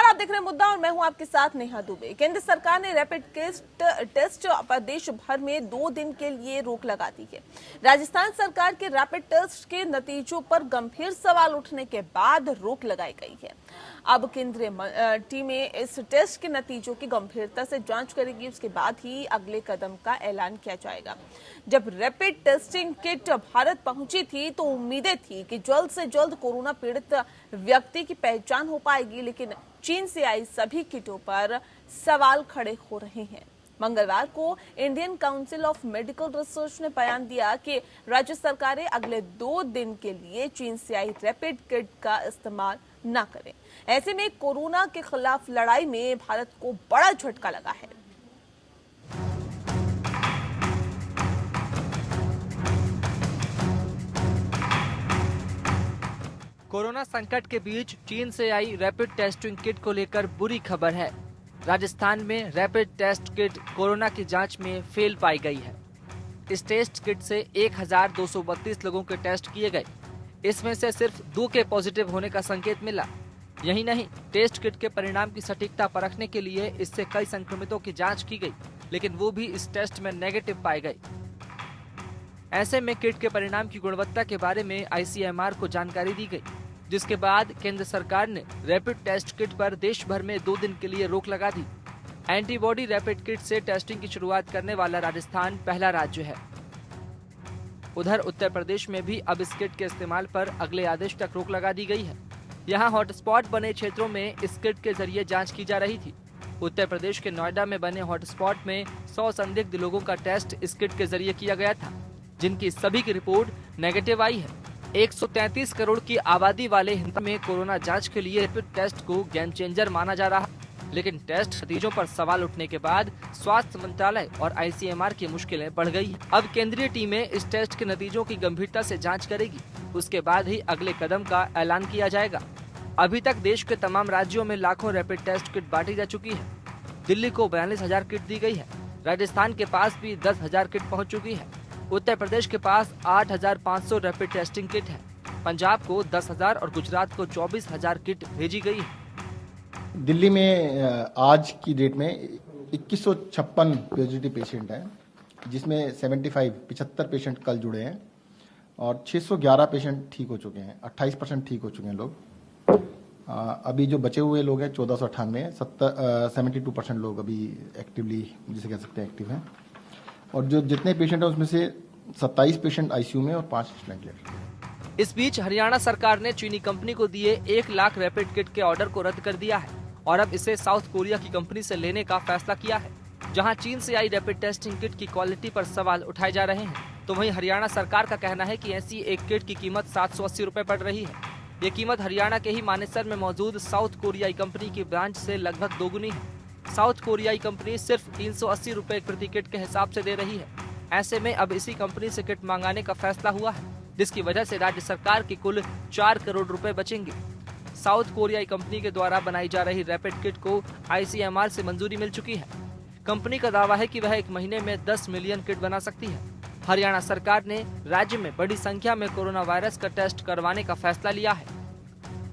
आप देख रहे हैं मुद्दा और मैं हूं आपके साथ नेहा दुबे। केंद्र सरकार ने रैपिड टेस्ट पर देश भर में 2 दिन के लिए रोक लगा दी है। राजस्थान सरकार के रैपिड टेस्ट के नतीजों पर गंभीर सवाल उठने के बाद रोक लगाई गई है। अब केंद्रीय टीमें इस टेस्ट के नतीजों की गंभीरता से जांच करेगी, उसके बाद ही अगले कदम का ऐलान किया जाएगा। जब रैपिड टेस्टिंग किट भारत पहुंची थी तो उम्मीदें थी कि जल्द से जल्द कोरोना पीड़ित व्यक्ति की पहचान हो पाएगी, लेकिन चीन से आई सभी किटों पर सवाल खड़े हो रहे हैं। मंगलवार को Indian council of medical research ने बयान दिया कि राज्य सरकारें अगले 2 दिन के लिए चीन से आई रैपिड किट का इस्तेमाल न करें। ऐसे में कोरोना के खिलाफ लड़ाई में भारत को बड़ा झटका लगा है। कोरोना संकट के बीच चीन से आई रैपिड टेस्टिंग किट को लेकर बुरी खबर है। राजस्थान में रैपिड टेस्ट किट कोरोना की जांच में फेल पाई गई है। इस टेस्ट किट से 1232 लोगों के टेस्ट किए गए। इसमें से सिर्फ 2 के पॉजिटिव होने का संकेत मिला। यही नहीं, टेस्ट किट के परिणाम की सटीकता परखने के लिए इससे कई संक्रमितों की जांच की गई, लेकिन वो भी इस टेस्ट में नेगेटिव पाए गए। ऐसे में किट के परिणाम की गुणवत्ता के बारे में ICMR को जानकारी दी गई, जिसके बाद केंद्र सरकार ने रैपिड टेस्ट किट पर देश भर में 2 दिन के लिए रोक लगा दी। एंटीबॉडी रैपिड किट से टेस्टिंग की शुरुआत करने वाला राजस्थान पहला राज्य है। उधर उत्तर प्रदेश में भी अब इस किट के इस्तेमाल पर अगले आदेश तक रोक लगा दी गई है। यहाँ हॉटस्पॉट बने क्षेत्रों में इस किट के जरिए जाँच की जा रही थी। उत्तर प्रदेश के नोएडा में बने हॉटस्पॉट में 100 संदिग्ध लोगों का टेस्ट इस किट के जरिए किया गया था, जिनकी सभी की रिपोर्ट नेगेटिव आई है। 133 करोड़ की आबादी वाले हिंदुस्तान में कोरोना जांच के लिए रैपिड टेस्ट को गेम चेंजर माना जा रहा, लेकिन टेस्ट नतीजों पर सवाल उठने के बाद स्वास्थ्य मंत्रालय और ICMR की मुश्किलें बढ़ गई हैं। अब केंद्रीय टीमें इस टेस्ट के नतीजों की गंभीरता से जांच करेगी, उसके बाद ही अगले कदम का ऐलान किया जाएगा। अभी तक देश के तमाम राज्यों में लाखों रैपिड टेस्ट किट बांटी जा चुकी है। दिल्ली को 42,000 किट दी गई है। राजस्थान के पास भी 10,000 किट पहुँच चुकी है। उत्तर प्रदेश के पास 8,500 रैपिड टेस्टिंग किट है। पंजाब को 10,000 और गुजरात को 24,000 किट भेजी गई है। दिल्ली में आज की डेट में 2156 पॉजिटिव पेशेंट हैं, जिसमें 75 पेशेंट कल जुड़े हैं और 611 पेशेंट ठीक हो चुके हैं। 28% ठीक हो चुके हैं लोग। अभी जो बचे हुए लोग हैं 1498, 72% लोग अभी एक्टिवली, जिसे कह सकते हैं, एक्टिव हैं। और जो जितने पेशेंट हैं उसमें से 27 पेशेंट ICU में और 5 वेंटिलेटर। इस बीच हरियाणा सरकार ने चीनी कंपनी को दिए 1 लाख रैपिड किट के ऑर्डर को रद्द कर दिया है और अब इसे साउथ कोरिया की कंपनी से लेने का फैसला किया है। जहां चीन से आई रैपिड टेस्टिंग किट की क्वालिटी पर सवाल उठाए जा रहे हैं, तो वहीं हरियाणा सरकार का कहना है कि ऐसी एक किट की कीमत 780 रुपए पड़ रही है। ये कीमत हरियाणा के ही मानेसर में मौजूद साउथ कोरियाई कंपनी की ब्रांच से लगभग दोगुनी है। साउथ कोरियाई कंपनी सिर्फ 380 रुपए प्रति किट के हिसाब से दे रही है। ऐसे में अब इसी कंपनी से किट मंगाने का फैसला हुआ है, जिसकी वजह से राज्य सरकार की कुल 4 करोड़ रुपए बचेंगे। साउथ कोरियाई कंपनी के द्वारा बनाई जा रही रैपिड किट को ICMR से मंजूरी मिल चुकी है। कंपनी का दावा है कि वह 1 महीने में 10 मिलियन किट बना सकती है। हरियाणा सरकार ने राज्य में बड़ी संख्या में कोरोना वायरस का टेस्ट करवाने का फैसला लिया है।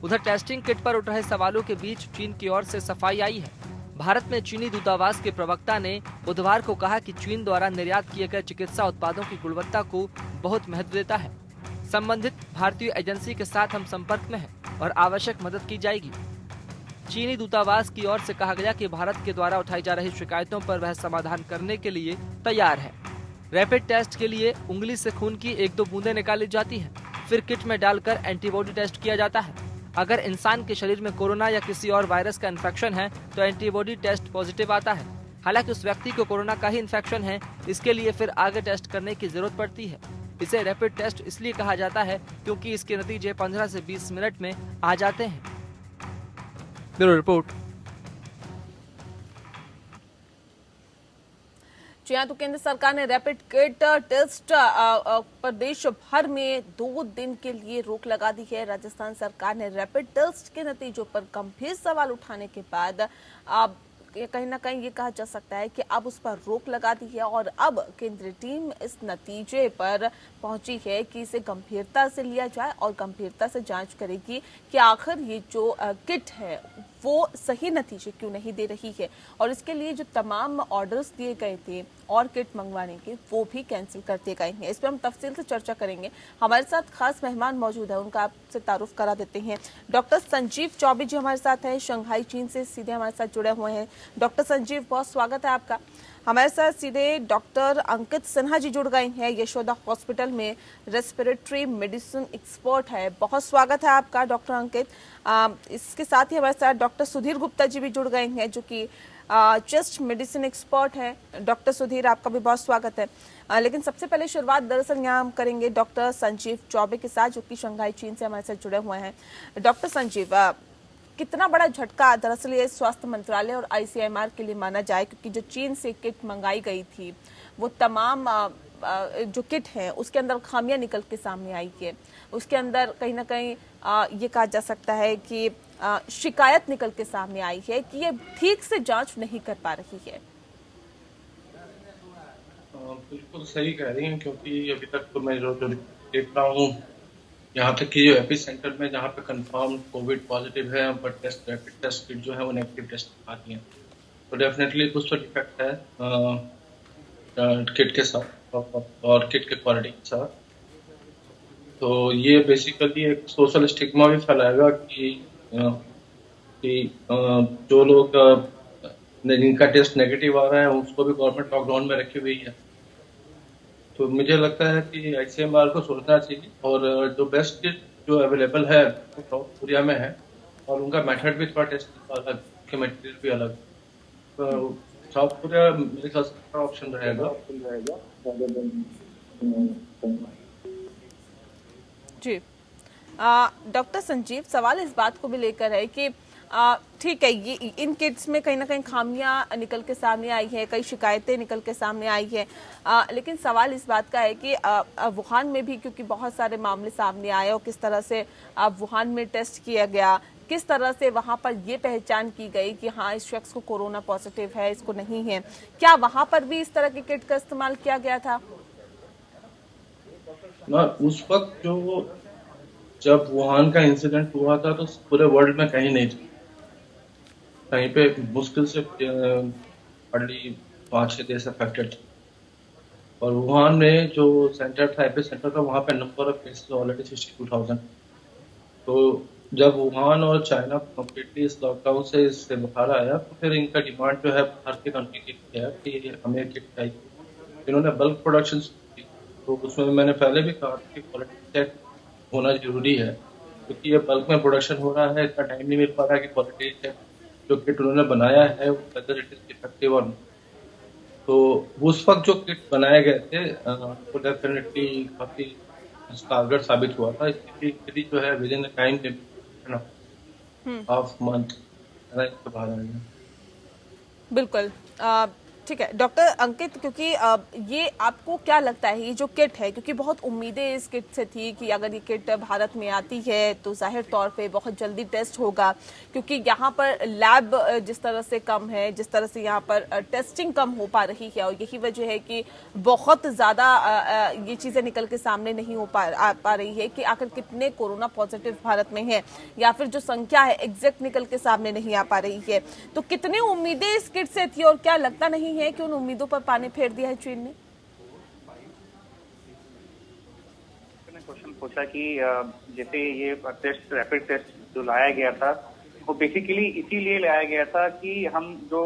उधर टेस्टिंग किट पर उठ रहे सवालों के बीच चीन की ओर से सफाई आई है। भारत में चीनी दूतावास के प्रवक्ता ने बुधवार को कहा कि चीन द्वारा निर्यात किए गए चिकित्सा उत्पादों की गुणवत्ता को बहुत महत्व देता है। संबंधित भारतीय एजेंसी के साथ हम संपर्क में हैं और आवश्यक मदद की जाएगी। चीनी दूतावास की ओर से कहा गया कि भारत के द्वारा उठाई जा रही शिकायतों पर वह समाधान करने के लिए तैयार है। रैपिड टेस्ट के लिए उंगली से खून की 1-2 बूंदें निकाली जाती हैं, फिर किट में डालकर एंटीबॉडी टेस्ट किया जाता है। अगर इंसान के शरीर में कोरोना या किसी और वायरस का इन्फेक्शन है तो एंटीबॉडी टेस्ट पॉजिटिव आता है। हालांकि उस व्यक्ति को कोरोना का ही इन्फेक्शन है, इसके लिए फिर आगे टेस्ट करने की जरूरत पड़ती है। इसे रैपिड टेस्ट इसलिए कहा जाता है क्योंकि इसके नतीजे 15 से 20 मिनट में आ जाते हैं। Bureau report. जी हाँ, तो केंद्र सरकार ने रैपिड किट टेस्ट पर देश भर में 2 दिन के लिए रोक लगा दी है। राजस्थान सरकार ने रैपिड टेस्ट के नतीजों पर गंभीर सवाल उठाने के बाद अब कहीं ना कहीं ये कहा जा सकता है कि अब उस पर रोक लगा दी है और अब केंद्रीय टीम इस नतीजे पर पहुंची है कि इसे गंभीरता से लिया जाए और गंभीरता से जांच करेगी कि आखिर ये जो किट है वो सही नतीजे क्यों नहीं दे रही है और इसके लिए जो तमाम ऑर्डर्स दिए गए थे और किट मंगवाने के वो भी कैंसिल कर दिए गए हैं। इस पर हम तफसील से चर्चा करेंगे। हमारे साथ खास मेहमान मौजूद है, उनका आपसे तारुफ करा देते हैं। डॉक्टर संजीव चौबे जी हमारे साथ हैं, शंघाई चीन से सीधे हमारे साथ जुड़े हुए हैं। डॉक्टर संजीव, बहुत स्वागत है आपका। हमारे साथ सीधे डॉक्टर अंकित सिन्हा जी जुड़ गए हैं, यशोदा हॉस्पिटल में रेस्पिरेटरी मेडिसिन एक्सपर्ट है। बहुत स्वागत है आपका डॉक्टर अंकित। इसके साथ ही हमारे साथ डॉक्टर सुधीर गुप्ता जी भी जुड़ गए हैं, जो कि चेस्ट मेडिसिन एक्सपर्ट है। डॉक्टर सुधीर, आपका भी बहुत स्वागत है। लेकिन सबसे पहले शुरुआत दरअसल यहाँ हम करेंगे डॉक्टर संजीव चौबे के साथ, जो कि शंघाई चीन से हमारे साथ जुड़े हुए हैं। डॉक्टर संजीव, कितना बड़ा झटका दरअसल ये स्वास्थ्य मंत्रालय और आईसीएमआर के लिए माना जाए, क्योंकि जो चीन से किट मंगाई गई थी वो तमाम जो किट है उसके अंदर खामियां निकल के सामने आई है। उसके अंदर कहीं ना कहीं ये कहा जा सकता है कि शिकायत निकल के सामने आई है कि ये ठीक से जांच नहीं कर पा रही है। बिल्कुल सही कह रही हैं, क्योंकि अभी तक तो मैं जो देख रहा हूँ, यहाँ तक कि जो एपी सेंटर में जहाँ पे कंफर्म कोविड पॉजिटिव है पर टेस्ट रैपिड टेस्ट किट जो है वो नेगेटिव टेस्ट आती हैं, तो डेफिनेटली कुछ तो डिफेक्ट है किट के साथ और किट के क्वालिटी के साथ। तो ये बेसिकली एक सोशल स्टिग्मा भी फैलाएगा कि जो लोग जिनका टेस्ट नेगेटिव आ रहा है उसको भी गवर्नमेंट लॉकडाउन में रखी हुई है। तो मुझे लगता है कि आईसीएमआर को सोचना चाहिए, और जो बेस्ट किट जो अवेलेबल है वो साउथ कोरिया में है, और उनका मेथड भी थोड़ा टेस्ट अलग, के मटेरियल भी अलग। तो साउथ कोरिया मेरे ख्याल से ऑप्शन रहेगा। जी डॉक्टर संजीव, सवाल इस बात को भी लेकर है कि ठीक है, ये इन किट्स में कहीं ना कहीं खामियां निकल के सामने आई है, कई शिकायतें निकल के सामने आई है, लेकिन सवाल इस बात का है कि वुहान में भी क्योंकि बहुत सारे मामले सामने आए और किस तरह से वुहान में टेस्ट किया गया, किस तरह से वहां पर ये पहचान की गई कि हाँ इस शख्स को कोरोना पॉजिटिव है, इसको नहीं है, क्या वहां पर भी इस तरह के किट का इस्तेमाल किया गया था? ना, उस वक्त जब वुहान का इंसिडेंट हुआ था तो पूरे वर्ल्ड में कहीं नहीं था, कहीं पे मुश्किल से हार्डली 5-6 देश अफेक्टेड थे। और वुहान में जो सेंटर था, एपी सेंटर था, वहाँ पे नंबर ऑफ केसेस ऑलरेडी 62,000। तो जब वुहान और चाइना कम्प्लीटली इस लॉकडाउन से इससे बाहर आया, तो फिर इनका डिमांड जो है बाहर के कंट्री की किया कि हमें किट चाहिए। इन्होंने बल्क प्रोडक्शन की, तो उसमें मैंने पहले भी कहा कि क्वालिटी चेक होना जरूरी है, क्योंकि ये बल्क में प्रोडक्शन हो रहा है, इतना टाइम नहीं मिल पा रहा है कि क्वालिटी चेक जो किट उन्होंने बनाया है वेदर इट इज इफेक्टिव और। तो उस वक्त जो किट बनाए गए थे वो डेफिनेटली काफी कारगर साबित हुआ था। इसकी जो है with in time half month बाहर आ गया। बिल्कुल ठीक है डॉक्टर अंकित, क्योंकि ये आपको क्या लगता है ये जो किट है, क्योंकि बहुत उम्मीदें इस किट से थी कि अगर ये किट भारत में आती है तो जाहिर तौर पे बहुत जल्दी टेस्ट होगा, क्योंकि यहाँ पर लैब जिस तरह से कम है, जिस तरह से यहाँ पर टेस्टिंग कम हो पा रही है, और यही वजह है कि बहुत ज़्यादा ये चीज़ें निकल के सामने नहीं हो पा रही है कि आखिर कितने कोरोना पॉजिटिव भारत में है, या फिर जो संख्या है एग्जैक्ट निकल के सामने नहीं आ पा रही है। तो कितनी उम्मीदें इस किट से थी और क्या लगता नहीं है कि उन उम्मीदों पर पानी फेर दिया है चीन ने? क्वेश्चन पूछा कि जैसे ये टेस्ट रैपिड टेस्ट जो लाया गया था वो बेसिकली इसीलिए लाया गया था कि हम जो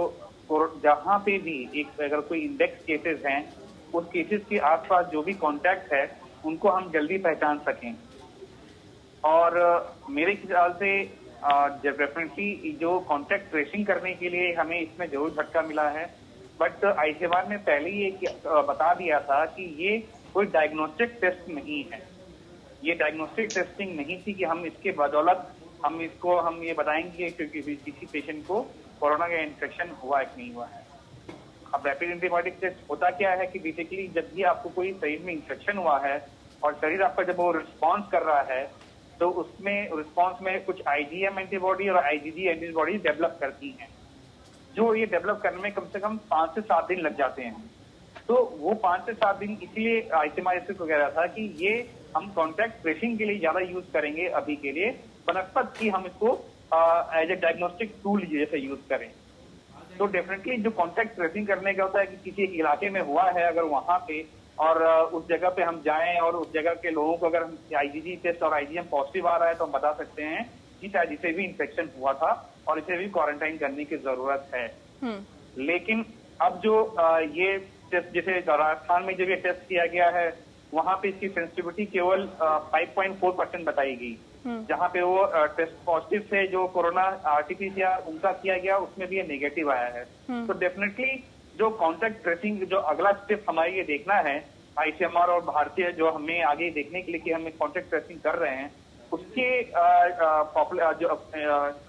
जहाँ पे भी एक अगर कोई इंडेक्स केसेस हैं उस केसेस के आसपास जो भी कॉन्टैक्ट है उनको हम जल्दी पहचान सकें। और मेरे ख्याल से डेफिनेटली जो कॉन्टैक्ट ट्रेसिंग करने के लिए हमें इसमें जरूर झटका मिला है, बट आईसीएमआर ने पहले ही बता दिया था कि ये कोई डायग्नोस्टिक टेस्ट नहीं है, ये डायग्नोस्टिक टेस्टिंग नहीं थी कि हम इसके बदौलत हम ये बताएंगे क्योंकि किसी पेशेंट को कोरोना का इन्फेक्शन हुआ है कि नहीं हुआ है। अब रैपिड एंटीबॉडी टेस्ट होता क्या है कि बेसिकली जब भी आपको कोई शरीर में इन्फेक्शन हुआ है और शरीर आपका जब वो रिस्पॉन्स कर रहा है तो उसमें रिस्पॉन्स में कुछ आईजीएम एंटीबॉडी और आईजीजी एंटीबॉडी डेवलप करती हैं, जो ये डेवलप करने में कम से कम 5 से 7 दिन लग जाते हैं। तो वो 5 से 7 दिन इसलिए आईसीएमआर को कह रहा था कि ये हम कॉन्टैक्ट ट्रेसिंग के लिए ज्यादा यूज करेंगे अभी के लिए, बनस्पत की हम इसको एज ए डायग्नोस्टिक टूल जैसे यूज करें। तो डेफिनेटली जो कॉन्टैक्ट ट्रेसिंग करने का होता है कि किसी एक इलाके में हुआ है अगर वहां पे और उस जगह पे हम जाएं और उस जगह के लोगों को अगर आईजीजी टेस्ट और आईजीएम पॉजिटिव आ रहा है तो हम बता सकते हैं कि शायद इसे भी इन्फेक्शन हुआ था और इसे भी क्वारंटाइन करने की जरूरत है। लेकिन अब जो ये टेस्ट जैसे राजस्थान में जब ये टेस्ट किया गया है वहां पे इसकी सेंसिटिविटी केवल 5.4% बताई गई, जहां पे वो टेस्ट पॉजिटिव से जो कोरोना आरटीपीसीआर उनका किया गया उसमें भी ये नेगेटिव आया है। तो डेफिनेटली जो कॉन्टैक्ट ट्रेसिंग जो अगला स्टेप हमारे ये देखना है आईसीएमआर और भारतीय जो हमें आगे देखने के लिए कि हम कॉन्टैक्ट ट्रेसिंग कर रहे हैं उसके जो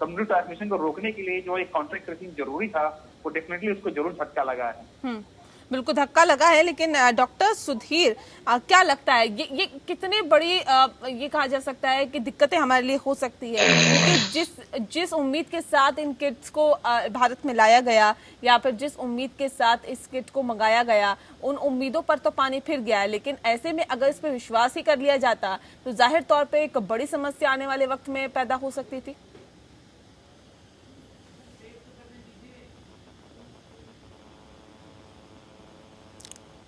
कम्युनिटी ट्रांसमिशन को रोकने के लिए जो एक कॉन्टैक्ट ट्रेसिंग जरूरी था वो डेफिनेटली उसको जरूर झटका लगा है। बिल्कुल धक्का लगा है। लेकिन डॉक्टर सुधीर क्या लगता है ये कितनी बड़ी ये कहा जा सकता है कि दिक्कतें हमारे लिए हो सकती है, क्योंकि जिस उम्मीद के साथ इन किट्स को भारत में लाया गया या फिर जिस उम्मीद के साथ इस किट को मंगाया गया उन उम्मीदों पर तो पानी फिर गया है। लेकिन ऐसे में अगर इस पर विश्वास ही कर लिया जाता तो जाहिर तौर पर एक बड़ी समस्या आने वाले वक्त में पैदा हो सकती थी।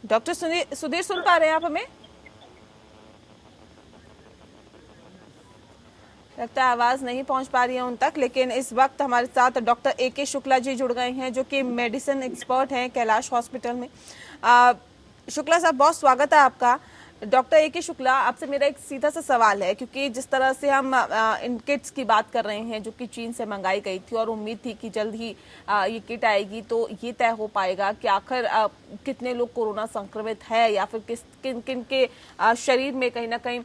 डॉक्टर सुधीर सुन पा रहे हैं आप हमें? लगता है आवाज नहीं पहुंच पा रही है उन तक। लेकिन इस वक्त हमारे साथ डॉक्टर AK शुक्ला जी जुड़ गए हैं जो कि मेडिसिन एक्सपर्ट हैं कैलाश हॉस्पिटल में। शुक्ला साहब बहुत स्वागत है आपका। डॉक्टर AK शुक्ला, आपसे मेरा एक सीधा सा सवाल है, क्योंकि जिस तरह से हम इन किट्स की बात कर रहे हैं जो कि चीन से मंगाई गई थी और उम्मीद थी कि जल्द ही ये किट आएगी तो ये तय हो पाएगा कि आखिर कितने लोग कोरोना संक्रमित है या फिर किन किन के शरीर में कहीं ना कहीं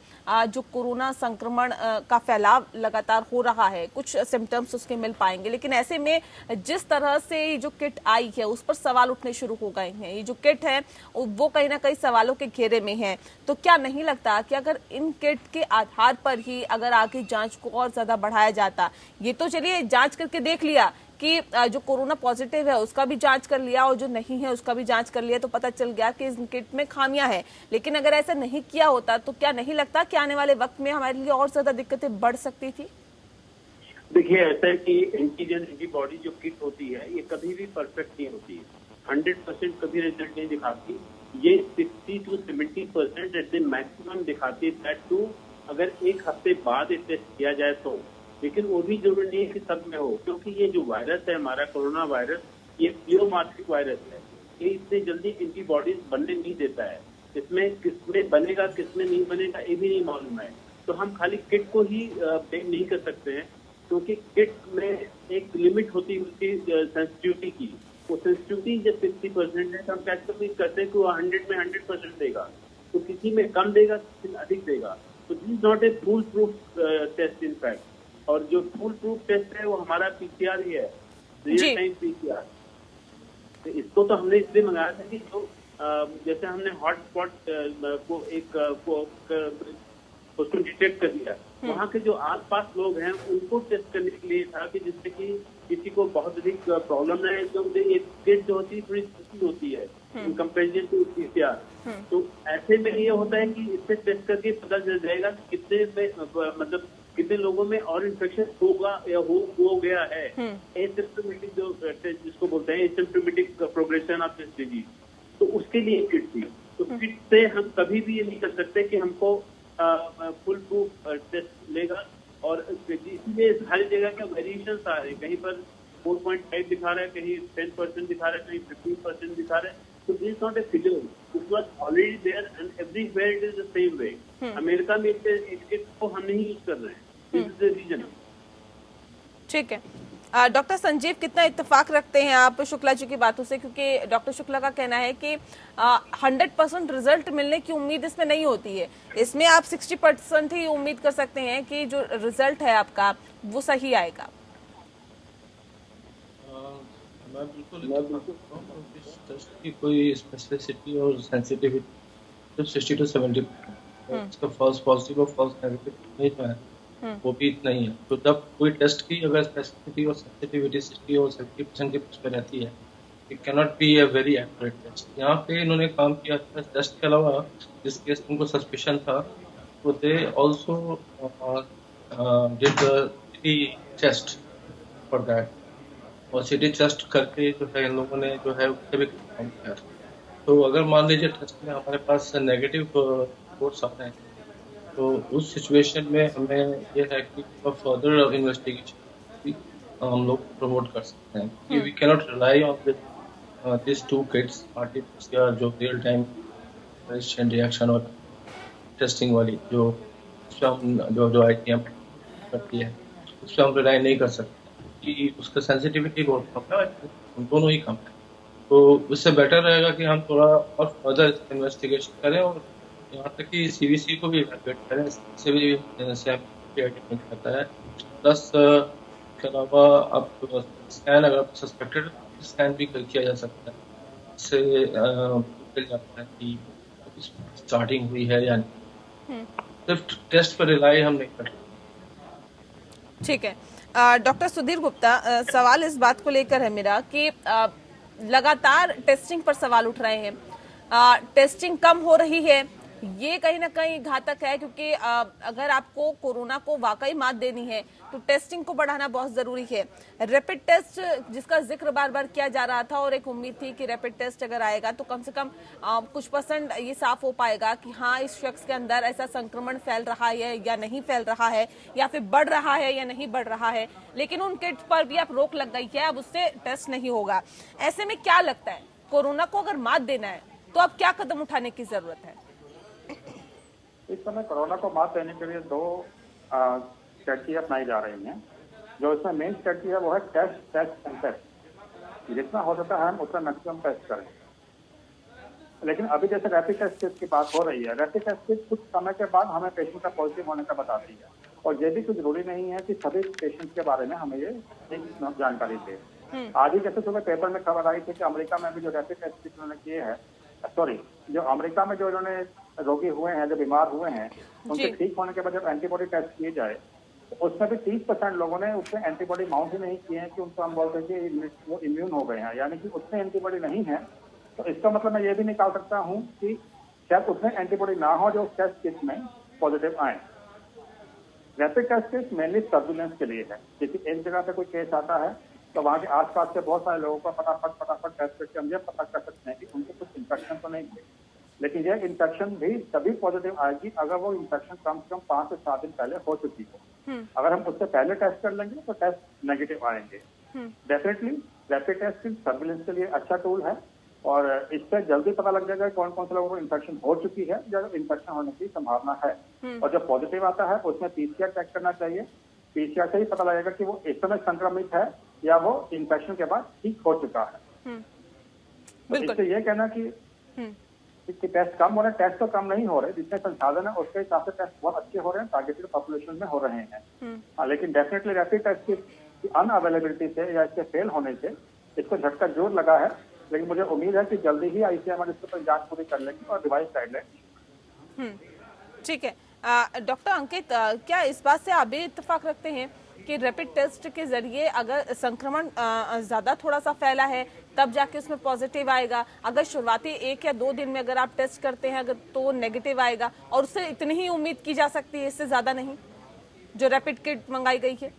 जो कोरोना संक्रमण का फैलाव लगातार हो रहा है, कुछ सिम्टम्स उसके मिल पाएंगे। लेकिन ऐसे में जिस तरह से ये जो किट आई है उस पर सवाल उठने शुरू हो गए हैं। ये जो किट है वो कहीं ना कहीं सवालों के घेरे में है। तो क्या नहीं लगता कि अगर इन किट के आधार पर ही अगर आगे जांच को और ज्यादा बढ़ाया जाता, ये तो चलिए जांच करके देख लिया कि जो कोरोना पॉजिटिव है उसका भी जांच कर लिया और जो नहीं है उसका भी जांच कर लिया, तो पता चल गया कि इस किट में खामियां हैं। लेकिन अगर ऐसा नहीं किया होता तो क्या नहीं लगता कि आने वाले वक्त में हमारे लिए और ज्यादा दिक्कतें बढ़ सकती थी? देखिए, ऐसा है कि एंटीजन एंटीबॉडी जो किट होती है ये कभी भी परफेक्ट नहीं होती है, 100% कभी रिजल्ट नहीं दिखाती। ये 60 to 70% एट द मैक्सिमम दिखाती है, दैट टू अगर एक हफ्ते बाद ये टेस्ट किया जाए तो। लेकिन वो भी जरूरी नहीं है कि सब में हो, क्योंकि ये जो वायरस है हमारा कोरोना वायरस, ये प्लियोमार्फिक वायरस है। ये इतने जल्दी एंटीबॉडीज बनने नहीं देता है। इसमें किसमें बनेगा किसमें नहीं बनेगा ये भी नहीं मालूम है। तो हम खाली किट को ही ब्लेम नहीं कर सकते हैं, क्योंकि किट में एक लिमिट होती है उसकी सेंसिटिविटी की। वो सेंसिटिविटी जब 60% है तो हम कैसे करते हैं कि वो 100 में 100% देगा, तो किसी में कम देगा किसी में अधिक देगा। तो this is not a full proof test in fact. और जो फुल प्रूफ टेस्ट है वो हमारा PCR ही है, रियल टाइम PCR। तो इसको तो हमने इसलिए मंगाया था कि जो जैसे हमने हॉटस्पॉट को एक उसको डिटेक्ट कर दिया, वहाँ के जो आसपास लोग हैं उनको टेस्ट करने के लिए था कि जिससे कि किसी को बहुत अधिक प्रॉब्लम न है। तो ये किट जो होती है थोड़ी सस्ती होती है इन कंपेरिजन टू PCR। तो ऐसे में ये होता है कि इससे टेस्ट करके पता चल जाएगा कि कितने में मतलब कितने लोगों में और इन्फेक्शन होगा या हो गया है। एसिम्प्टोमेटिक जो जिसको बोलते हैं asymptomatic progression of this disease, तो उसके लिए किट थी। तो किट से हम कभी भी ये नहीं कर सकते कि हमको फुल प्रूफ टेस्ट लेगा। और इसलिए हर जगह का वेरिएशन आ रहे हैं, कहीं पर 4.5 दिखा रहा है, कहीं 10% दिखा रहा है, कहीं 15% दिखा रहा है। तो this is not a figure, it was already there and everywhere it is the same way. America में इस को हम नहीं यूज कर रहे हैं, दिस इज द रीजन। ठीक है डॉक्टर संजीव, कितना इत्तेफाक रखते हैं आप शुक्ला जी की बातों से, क्योंकि डॉक्टर शुक्ला का कहना है कि 100% रिजल्ट मिलने की उम्मीद इसमें नहीं होती है, इसमें आप 60% ही उम्मीद कर सकते हैं कि जो रिजल्ट है आपका वो सही आएगा। मैं बिल्कुल इस टेस्ट की कोई स्पेसिफिसिटी और सेंसिटिविटी 60 to 70%, इसका फॉल्स पॉजिटिव और फॉल्स नेगेटिव नहीं जो है वो भी इतना ही है। तो जब कोई टेस्ट की अगर स्पेसिफिसिटी और सेंसिटिविटी 60 और 70% के बीच में रहती है, it can not be a very accurate test. यहाँ पे इन्होंने काम किया था टेस्ट के अलावा जिस केस उनको सस्पिशन था, तो they also did chest for that, और सिटी चेस्ट करके जो है इन लोगों ने जो है उससे भी कंफर्म किया था। तो अगर मान लीजिए टेस्ट में हमारे पास नेगेटिव रिपोर्ट्स आ रहे हैं, तो उस सिचुएशन में हमें ये है कि फर्दर इन्वेस्टिगेशन हम लोग प्रमोट कर सकते हैं कि we cannot rely on this 2 kits RTPCR जो रियल टाइम रिएक्शन और टेस्टिंग वाली जो जो आईटीएम करती है, उस पर हम रिलाई नहीं कर सकते कि उसका सेंसिटिविटी बहुत कम है, दोनों ही कम है। तो उससे बेटर रहेगा कि हम थोड़ा और फर्दर इन्वेस्टिगेशन करें और यहाँ तक कि सीवीसी को भी इवैल्यूएट करें, इससे भी करता है। प्लस के अलावा अब स्कैन अगर सस्पेक्टेड स्कैन भी किया जा सकता है, इससे मिल जाता है कि स्टार्टिंग हुई है या नहीं। सिर्फ टेस्ट पर रिलाई हम नहीं कर। ठीक है, डॉक्टर सुधीर गुप्ता, सवाल इस बात को लेकर है मेरा कि लगातार टेस्टिंग पर सवाल उठ रहे हैं, टेस्टिंग कम हो रही है, ये कहीं ना कहीं घातक है, क्योंकि अगर आपको कोरोना को वाकई मात देनी है तो टेस्टिंग को बढ़ाना बहुत जरूरी है। रैपिड टेस्ट जिसका जिक्र बार बार किया जा रहा था और एक उम्मीद थी कि रैपिड टेस्ट अगर आएगा तो कम से कम कुछ % ये साफ हो पाएगा कि हाँ इस शख्स के अंदर ऐसा संक्रमण फैल रहा है या नहीं फैल रहा है, या फिर बढ़ रहा है या नहीं बढ़ रहा है। लेकिन उन किट्स पर भी अब रोक लग गई है, अब उससे टेस्ट नहीं होगा। ऐसे में क्या लगता है, कोरोना को अगर मात देना है तो अब क्या कदम उठाने की जरूरत है? इस समय कोरोना को मात देने के लिए 2 स्ट्रेटजी अपनाई जा रही हैं। जो इसमें मेन स्ट्रेटजी है वो है टेस्ट। जितना हो सकता है हम उतना मैक्सिमम टेस्ट करें। लेकिन अभी जैसे रैपिड टेस्ट किट की बात हो रही है, रैपिड टेस्ट किट कुछ समय के बाद हमें पेशेंट का पॉजिटिव होने का बताती है, और ये भी कुछ जरूरी नहीं है कि सभी पेशेंट के बारे में हमें ये जानकारी दे। आज ही जैसे सुबह पेपर में खबर आई थी कि अमेरिका में भी जो रैपिड टेस्ट किट उन्होंने किए हैं, जो अमेरिका में जो इन्होंने रोगी हुए हैं, जो बीमार हुए हैं, उनके ठीक होने के बाद जब एंटीबॉडी टेस्ट किए जाए तो उसमें भी 30% लोगों ने उसमें एंटीबॉडी माउंट ही नहीं किए हैं कि उनको हम बोलते हैं कि वो इम्यून हो गए हैं, यानी कि उसमें एंटीबॉडी नहीं है। तो इसका मतलब मैं ये भी निकाल सकता हूँ कि शायद उसमें एंटीबॉडी ना हो जो टेस्ट किट में पॉजिटिव आए। Rapid test kit mainly surveillance के लिए है, क्योंकि एक जगह पे कोई केस आता है तो वहाँ के आसपास के बहुत सारे लोगों को फटाफट टेस्ट करके हम ये पता कर सकते हैं कि उनको कुछ इन्फेक्शन तो नहीं है। लेकिन यह इन्फेक्शन भी तभी पॉजिटिव आएगी अगर वो इन्फेक्शन कम से कम 5 से 7 दिन पहले हो चुकी हो। अगर हम उससे पहले टेस्ट कर लेंगे तो टेस्ट नेगेटिव आएंगे। डेफिनेटली रैपिड टेस्ट सर्विलेंस के लिए अच्छा टूल है, और इससे जल्दी पता लग जाएगा कौन कौन से लोगों को इन्फेक्शन हो चुकी है, जब इन्फेक्शन होने की संभावना है। और जब पॉजिटिव आता है उसमें पीसीआर चेक करना चाहिए। पीसीआर से ही पता लगेगा कि वो इस समय संक्रमित है या वो इन्फेक्शन के बाद ठीक हो चुका है। तो इससे ये कहना कि टेस्ट कम हो रहे हैं, टेस्ट तो कम नहीं हो रहे, जितने संसाधन है उसके हिसाब से टेस्ट बहुत अच्छे हो रहे हैं, टारगेटेड पॉपुलेशन में हो रहे हैं। लेकिन डेफिनेटली रैपिड टेस्ट की अनअवेलेबिलिटी से या इसके फेल होने से इसको झटका जोर लगा है। लेकिन मुझे उम्मीद है कि जल्दी ही आईसीएमआर इसके ऊपर जांच पूरी कर लेंगे और रिवाइज गाइडलाइन। ठीक है, डॉक्टर अंकित, क्या इस बात से आप भी इत्तेफाक रखते हैं कि रैपिड टेस्ट के जरिए अगर संक्रमण ज्यादा थोड़ा सा फैला है तब जाके उसमें पॉजिटिव आएगा, अगर शुरुआती 1 या 2 दिन में अगर आप टेस्ट करते हैं अगर तो नेगेटिव आएगा, और उससे इतनी ही उम्मीद की जा सकती है, इससे ज्यादा नहीं, जो रैपिड किट मंगाई गई है?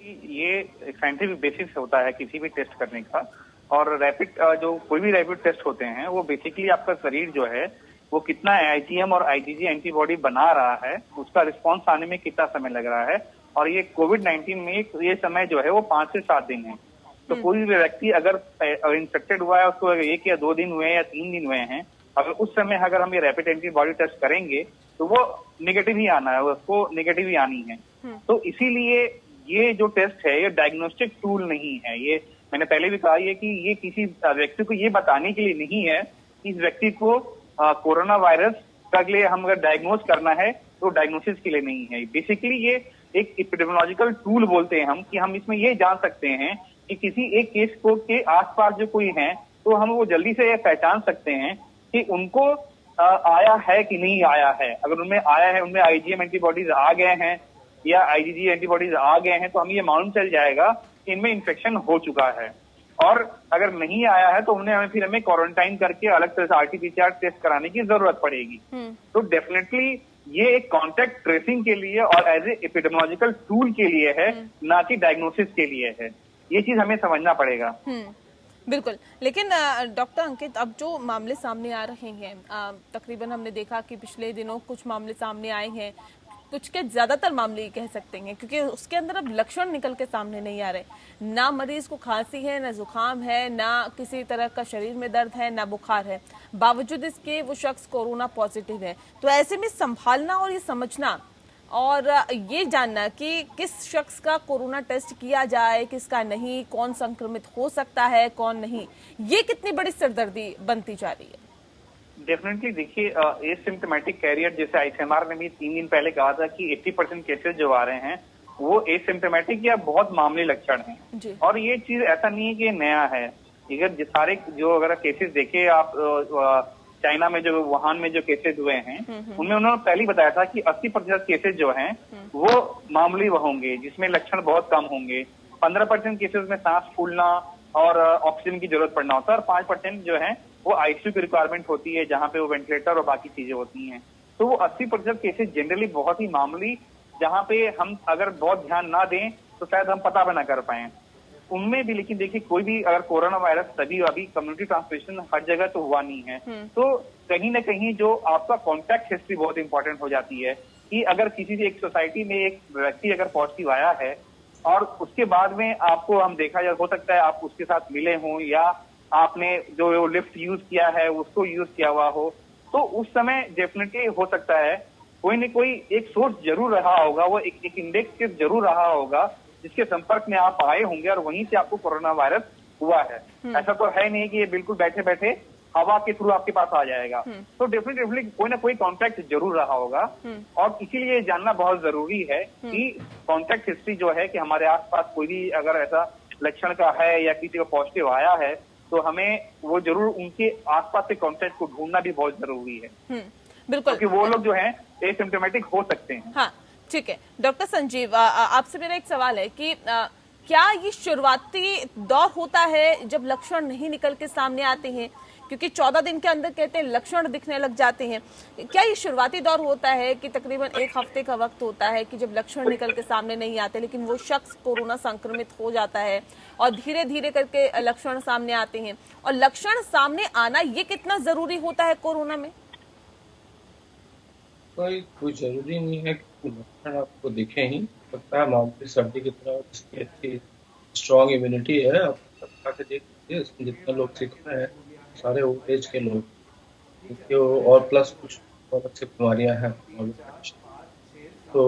ये एक साइंटिफिक बेसिस होता है किसी भी टेस्ट करने का, और रैपिड जो कोई भी रैपिड टेस्ट होते हैं वो बेसिकली आपका शरीर जो है वो कितना आईजीएम और आईजीजी एंटीबॉडी बना रहा है, उसका रिस्पॉन्स आने में कितना समय लग रहा है। और ये कोविड-19 में ये समय जो है वो 5 से 7 दिन है। तो कोई भी व्यक्ति अगर इन्फेक्टेड हुआ है, उसको 1 या 2 दिन हुए या 3 दिन हुए हैं, अगर उस समय अगर हम ये रैपिड एंटीबॉडी टेस्ट करेंगे तो वो नेगेटिव ही आना है, उसको नेगेटिव ही आनी है। तो इसीलिए ये जो टेस्ट है ये डायग्नोस्टिक टूल नहीं है। ये मैंने पहले भी कहा है कि ये किसी व्यक्ति को ये बताने के लिए नहीं है कि इस व्यक्ति को कोरोना वायरस का लिए हम अगर डायग्नोज करना है तो डायग्नोसिस के लिए नहीं है। बेसिकली ये एक एपिडेमियोलॉजिकल टूल बोलते हैं हम, कि हम इसमें ये जान सकते हैं कि किसी एक केस को के आसपास जो कोई है तो हम वो जल्दी से पहचान सकते हैं कि उनको आया है कि नहीं आया है। अगर उनमें आया है, उनमें आईजीएम एंटीबॉडीज आ गए हैं या आईजीजी एंटीबॉडीज आ गए हैं, तो हमें ये मालूम चल जाएगा कि इनमें इन्फेक्शन हो चुका है। और अगर नहीं आया है तो फिर हमें क्वारंटाइन करके अलग तरह से आरटीपीसीआर टेस्ट कराने की जरूरत पड़ेगी। तो डेफिनेटली ये एक कॉन्टैक्ट ट्रेसिंग के लिए और एज ए एपिडेमियोलॉजिकल टूल के लिए है, ना कि डायग्नोसिस के लिए है। ये चीज हमें समझना पड़ेगा। बिल्कुल। लेकिन डॉक्टर अंकित, अब जो मामले सामने आ रहे हैं, तकरीबन हमने देखा कि पिछले दिनों कुछ मामले सामने आए हैं, कुछ के ज्यादातर मामले ही कह सकते हैं, क्योंकि उसके अंदर अब लक्षण निकल के सामने नहीं आ रहे। ना मरीज को खांसी है, ना जुकाम है, ना किसी तरह का शरीर में दर्द है, ना बुखार है, बावजूद इसके वो शख्स कोरोना पॉजिटिव है। तो ऐसे में संभालना और ये समझना और ये जानना कि किस शख्स का कोरोना टेस्ट किया जाए, किसका नहीं, कौन संक्रमित हो सकता है, कौन नहीं, ये कितनी बड़ी सिरदर्दी बनती जा रही है। डेफिनेटली देखिए, एसिम्प्टोमेटिक कैरियर, जैसे आईसीएमआर ने भी 3 दिन पहले कहा था कि 80% केसेस जो आ रहे हैं वो एसिम्प्टोमेटिक या बहुत मामूली लक्षण हैं। और ये चीज ऐसा नहीं है कि नया है। अगर सारे अगर केसेस देखे आप, चाइना में जो वुहान में जो केसेस हुए हैं उनमें उन्होंने पहले ही बताया था कि 80% केसेस जो हैं वो मामूली होंगे, जिसमें लक्षण बहुत कम होंगे। 15% केसेस में सांस फूलना और ऑक्सीजन की जरूरत पड़ना होता है, और 5% जो है वो आईसीयू की रिक्वायरमेंट होती है, जहां पे वो वेंटिलेटर और बाकी चीजें होती हैं। तो वो 80% केसेस जनरली बहुत ही मामूली, जहां पे हम अगर बहुत ध्यान ना दें तो शायद हम पता भी ना कर पाए उनमें भी। लेकिन देखिए, कोई भी अगर कोरोना वायरस तभी अभी कम्युनिटी ट्रांसमिशन हर जगह तो हुआ नहीं है, तो कहीं ना कहीं जो आपका कॉन्टैक्ट हिस्ट्री बहुत इंपॉर्टेंट हो जाती है कि अगर किसी भी एक सोसाइटी में एक व्यक्ति अगर पॉजिटिव आया है और उसके बाद में आपको हम देखा जा हो सकता है आप उसके साथ मिले हों या आपने जो लिफ्ट यूज किया है उसको यूज किया हुआ हो, तो उस समय डेफिनेटली हो सकता है कोई न कोई एक सोर्स जरूर रहा होगा, वो एक इंडेक्स केस जरूर रहा होगा जिसके संपर्क में आप आए होंगे और वहीं से आपको कोरोना वायरस हुआ है। ऐसा तो है नहीं कि ये बिल्कुल बैठे बैठे हवा के थ्रू आपके पास आ जाएगा। तो डेफिनेटली कोई ना कोई कॉन्टैक्ट जरूर रहा होगा, और इसीलिए जानना बहुत जरूरी है कि कॉन्टैक्ट हिस्ट्री जो है कि हमारे आसपास कोई भी अगर ऐसा लक्षण का है या किसी का पॉजिटिव आया है तो हमें वो जरूर उनके आसपास के कॉन्टैक्ट को ढूंढना भी बहुत जरूरी है। बिल्कुल, क्योंकि वो लोग जो हैं एसिम्प्टोमेटिक हो सकते हैं। हाँ, ठीक है। डॉक्टर संजीव, आपसे मेरा एक सवाल है कि क्या ये शुरुआती दौर होता है जब लक्षण नहीं निकल के सामने आते हैं, क्योंकि 14 दिन के अंदर कहते हैं लक्षण दिखने लग जाते हैं, क्या ये शुरुआती दौर होता है कि तकरीबन 1 हफ्ते का वक्त होता है कि जब लक्षण निकल के सामने नहीं आते लेकिन वो शख्स कोरोना संक्रमित हो जाता है और धीरे धीरे करके लक्षण सामने आते हैं, और लक्षण सामने आना ये कितना जरूरी होता है कोरोना में? कोई जरूरी नहीं है कि लक्षण आपको दिखे ही, लगता है मामूली सर्दी की तरह जिसकी अच्छी स्ट्रॉन्ग इम्यूनिटी है। आप सबका के देख लीजिए, इसमें जितने लोग सिक रहे हैं सारे ओल्ड एज के लोग, और प्लस कुछ बहुत अच्छी बीमारियां हैं, तो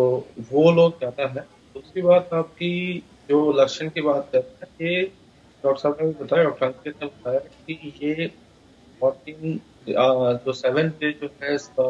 वो लोग ज्यादा है। दूसरी बात, आपकी जो लक्षण की बात करते हैं, ये डॉक्टर साहब ने भी बताया, डॉक्टर अंकित ने बताया कि ये 14 जो 7 डे जो है इसका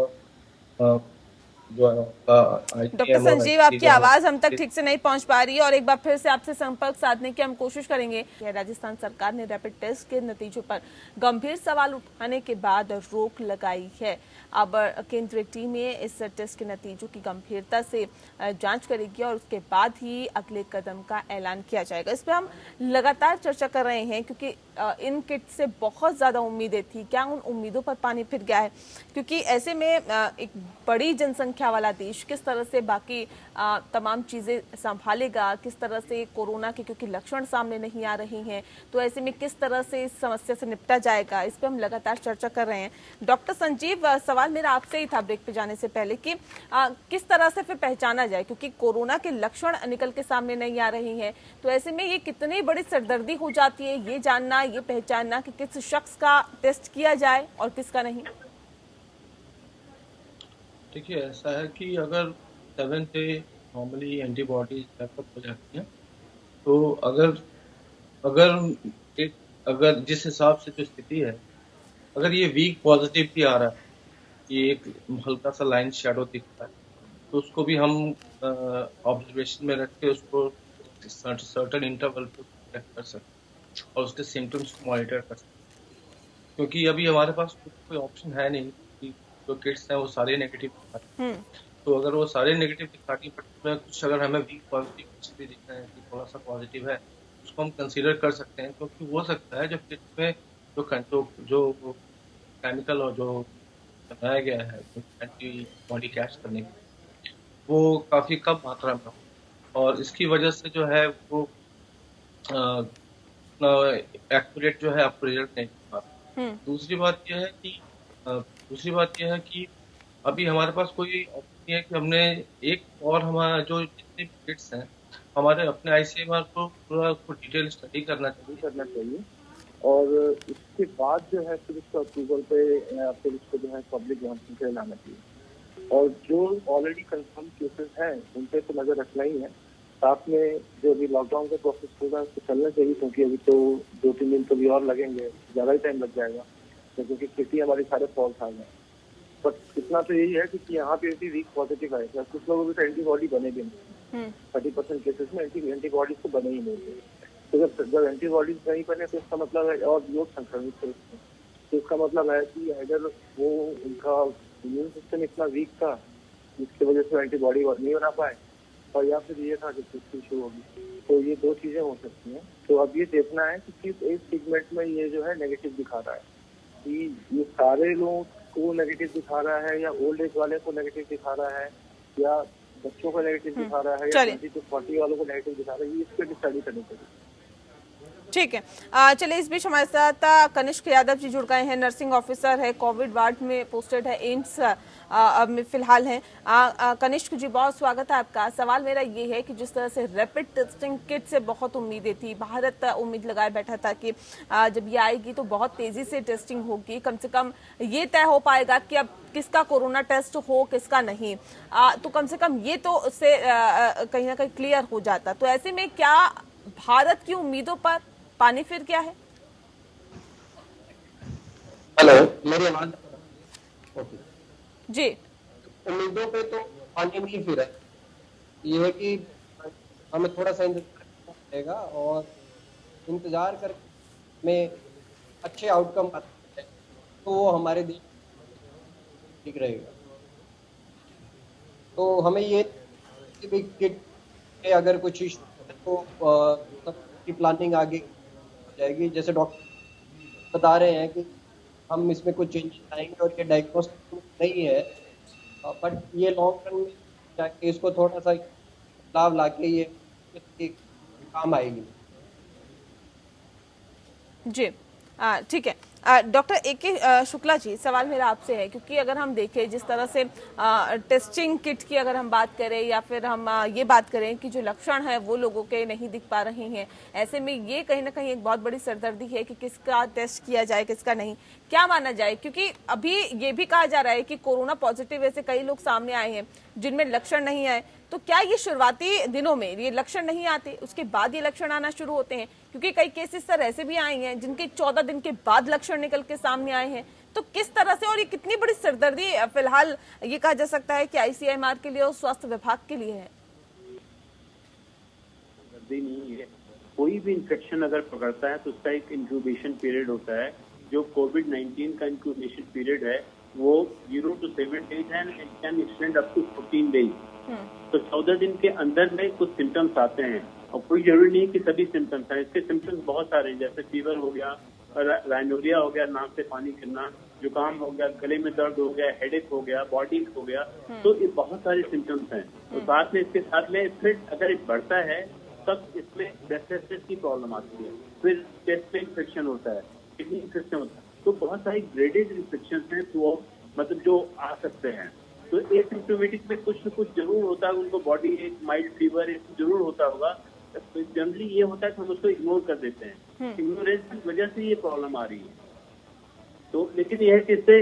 डॉक्टर संजीव, आपकी आवाज हम तक ठीक से नहीं पहुंच पा रही है और एक बार फिर से आपसे संपर्क साधने की हम कोशिश करेंगे। राजस्थान सरकार ने रैपिड टेस्ट के नतीजों पर गंभीर सवाल उठाने के बाद रोक लगाई है। अब केंद्रीय टीम इस टेस्ट के नतीजों की गंभीरता से जांच करेगी और उसके बाद ही अगले कदम का ऐलान किया जाएगा। इस पर हम लगातार चर्चा कर रहे हैं क्योंकि इन किट से बहुत ज्यादा उम्मीदें थी। क्या उन उम्मीदों पर पानी फिर गया है? क्योंकि ऐसे में एक बड़ी जनसंख्या वाला देश किस तरह से बाकी तमाम चीजें संभालेगा, किस तरह से कोरोना के क्योंकि लक्षण सामने नहीं आ रहे हैं, तो ऐसे में किस तरह से इस समस्या से निपटा जाएगा, इस पर हम लगातार चर्चा कर रहे हैं। डॉक्टर संजीव, सवाल मेरा आपसे ही था ब्रेक पे जाने से पहले कि किस तरह से फिर पहचाना जाए, क्योंकि कोरोना के लक्षण निकल के सामने नहीं आ रहे हैं, तो ऐसे में ये कितनी बड़ी सरदर्दी हो जाती है ये जानना, ये पहचानना कि किस शख्स का टेस्ट किया जाए और किसका नहीं। देखिए, ऐसा है कि अगर 7 डे नॉर्मली एंटीबॉडीज डेवलप हो जाती हैं, तो अगर जिस हिसाब से जो स्थिति है, अगर ये वीक पॉजिटिव भी आ रहा है, ये एक हल्का सा लाइन शैडो दिख रहा है, तो उसको भी हम ऑब्जर्वेशन में रख के उसको सर्टेन इंटरवल पे चेक कर सकते और उसके सिम्टम्स को मॉनिटर कर सकते, क्योंकि अभी हमारे पास कोई ऑप्शन है नहीं कि जो किट्स हैं वो सारे नेगेटिव दिखाते हैं। तो अगर वो सारे नेगेटिव दिखाती है, कुछ अगर हमें वीक पॉजिटिव कुछ भी दिख रहा है कि थोड़ा सा पॉजिटिव है, उसको हम कंसीडर कर सकते हैं, क्योंकि हो सकता है जो किट में जो केमिकल और जो बनाया गया है एंटीबॉडी कैच करने के लिए, वो काफी कम मात्रा में हो, और इसकी वजह से जो है वो एक्यूरेट जो है आपको रिजल्ट नहीं मिल पाता। दूसरी बात यह है कि अभी हमारे पास कोई ऑप्शन नहीं है कि हमने एक और हमारा जो जितने भी किट्स हैं हमारे अपने आईसीएमआर को पूरा डिटेल स्टडी करना चाहिए और इसके बाद जो है फिर इसको अप्रूवल पे फिर इसको जो है पब्लिक लॉन्चिंग पे लाना चाहिए। और जो ऑलरेडी कंफर्म केसेस हैं उन पे तो नजर रखना ही है, साथ में जो अभी लॉकडाउन का प्रोसेस होगा उसको चलना चाहिए, क्योंकि अभी तो 2-3 दिन तो भी और लगेंगे, ज्यादा ही टाइम लग जाएगा क्योंकि खेती हमारे सारे फॉल्ट आ गए। बट इतना तो यही है कि यहाँ पे भी वीक पॉजिटिव आएगा, कुछ लोगों को एंटीबॉडी बने भी नहीं, 30% केसेस में एंटीबॉडीज तो बने ही नहीं। तो जब एंटीबॉडीज नहीं बने तो इसका मतलब है और लोग संक्रमित थे, तो इसका मतलब है कि अगर वो उनका इम्यून सिस्टम इतना वीक था जिसकी वजह से एंटीबॉडी नहीं बना पाए, और या फिर ये था कि किसकी इशू होगी, तो ये दो चीजें हो सकती हैं। तो अब ये देखना है कि किस एज सेगमेंट में ये जो है नेगेटिव दिखा रहा है, कि ये सारे लोगों को नेगेटिव दिखा रहा है या ओल्ड एज वाले को नेगेटिव दिखा रहा है या बच्चों को नेगेटिव दिखा रहा है या 20 to 40 वालों को नेगेटिव दिखा रहा है, ये इस पर स्टडी करनी चाहिए। ठीक है, चलिए इस बीच हमारे साथ कनिष्क यादव जी जुड़ गए हैं, नर्सिंग ऑफिसर है, कोविड वार्ड में पोस्टेड है, एम्स में फिलहाल हैं। कनिष्क जी बहुत स्वागत है आपका। सवाल मेरा ये है कि जिस तरह से रैपिड टेस्टिंग किट से बहुत उम्मीदें थी, भारत उम्मीद लगाए बैठा था कि जब ये आएगी तो बहुत तेजी से टेस्टिंग होगी, कम से कम ये तय हो पाएगा कि अब किसका कोरोना टेस्ट हो किसका नहीं, तो कम से कम ये तो उससे कहीं ना कहीं क्लियर हो जाता। तो ऐसे में क्या भारत की उम्मीदों पर पानी फिर गया है? हेलो, मेरी आवाज जी। उम्मीदों पे तो पानी नहीं फिरा, ये है कि हमें थोड़ा सा इंतजार करना पड़ेगा और इंतजार कर में अच्छे आउटकम आते हैं तो वो हमारे देश ठीक रहेगा। तो हमें ये किट अगर कुछ इशू तो की प्लानिंग आगे हो जाएगी, जैसे डॉक्टर बता रहे हैं कि हम इसमें कुछ चेंजेस लाएंगे और ये डायग्नोस्टिक नहीं है, बट ये लॉन्ग टर्म में जाके इसको थोड़ा सा लाभ लाके ये काम आएगी। जी ठीक है। Doctor A K. शुक्ला जी, सवाल मेरा आपसे है, क्योंकि अगर हम देखें जिस तरह से टेस्टिंग किट की अगर हम बात करें या फिर हम ये बात करें कि जो लक्षण है वो लोगों के नहीं दिख पा रहे हैं, ऐसे में ये कहीं ना कहीं एक बहुत बड़ी सरदर्दी है कि किसका टेस्ट किया जाए किसका नहीं, क्या माना जाए, क्योंकि अभी ये भी कहा जा रहा है कि कोरोना पॉजिटिव ऐसे कई लोग सामने आए हैं जिनमें लक्षण नहीं आए, तो क्या ये शुरुआती दिनों में ये लक्षण नहीं आते, उसके बाद ये लक्षण आना शुरू होते हैं? क्योंकि कई केसेस सर ऐसे भी आए हैं जिनके 14 दिन के बाद लक्षण निकल के सामने आए हैं, तो किस तरह से, और ये कितनी बड़ी सरदर्दी फिलहाल ये कहा जा सकता है कि आईसीएमआर के लिए और स्वास्थ्य विभाग के लिए है? सरदर्दी नहीं है, कोई भी इन्फेक्शन अगर पकड़ता है तो उसका एक इंक्यूबेशन पीरियड होता है। जो कोविड-19 का इंक्यूबेशन पीरियड है वो 0 to 7 days है, it can extend up to 14 days। तो 14 दिन के अंदर में कुछ सिम्टम्स आते हैं और कोई जरूरी नहीं कि सभी सिम्टम्स हैं, इसके सिम्टम्स बहुत सारे हैं, जैसे फीवर हो गया, राइनोरिया हो गया, नाक से पानी गिरना, जुकाम हो गया, गले में दर्द हो गया, हेडेक हो गया, बॉडी हो गया, तो ये बहुत सारे सिम्टम्स हैं। तो साथ में इसके साथ में फिर अगर बढ़ता है तब इसमें ब्रेथलेसनेस की प्रॉब्लम आती है, फिर चेस्ट में इन्फेक्शन होता है, किडनी इन्फेक्शन होता है, तो बहुत सारी ग्रेडेड इन्फेक्शन हैं तो मतलब जो आ सकते हैं। तो एसिम्प्टोमेटिक में कुछ न कुछ जरूर होता है, उनको बॉडी एक माइल्ड फीवर जरूर होता होगा, तो जनरली ये होता है कि हम उसको इग्नोर कर देते हैं, इग्नोरेंस की वजह से ये प्रॉब्लम आ रही है। तो लेकिन यह है कि इससे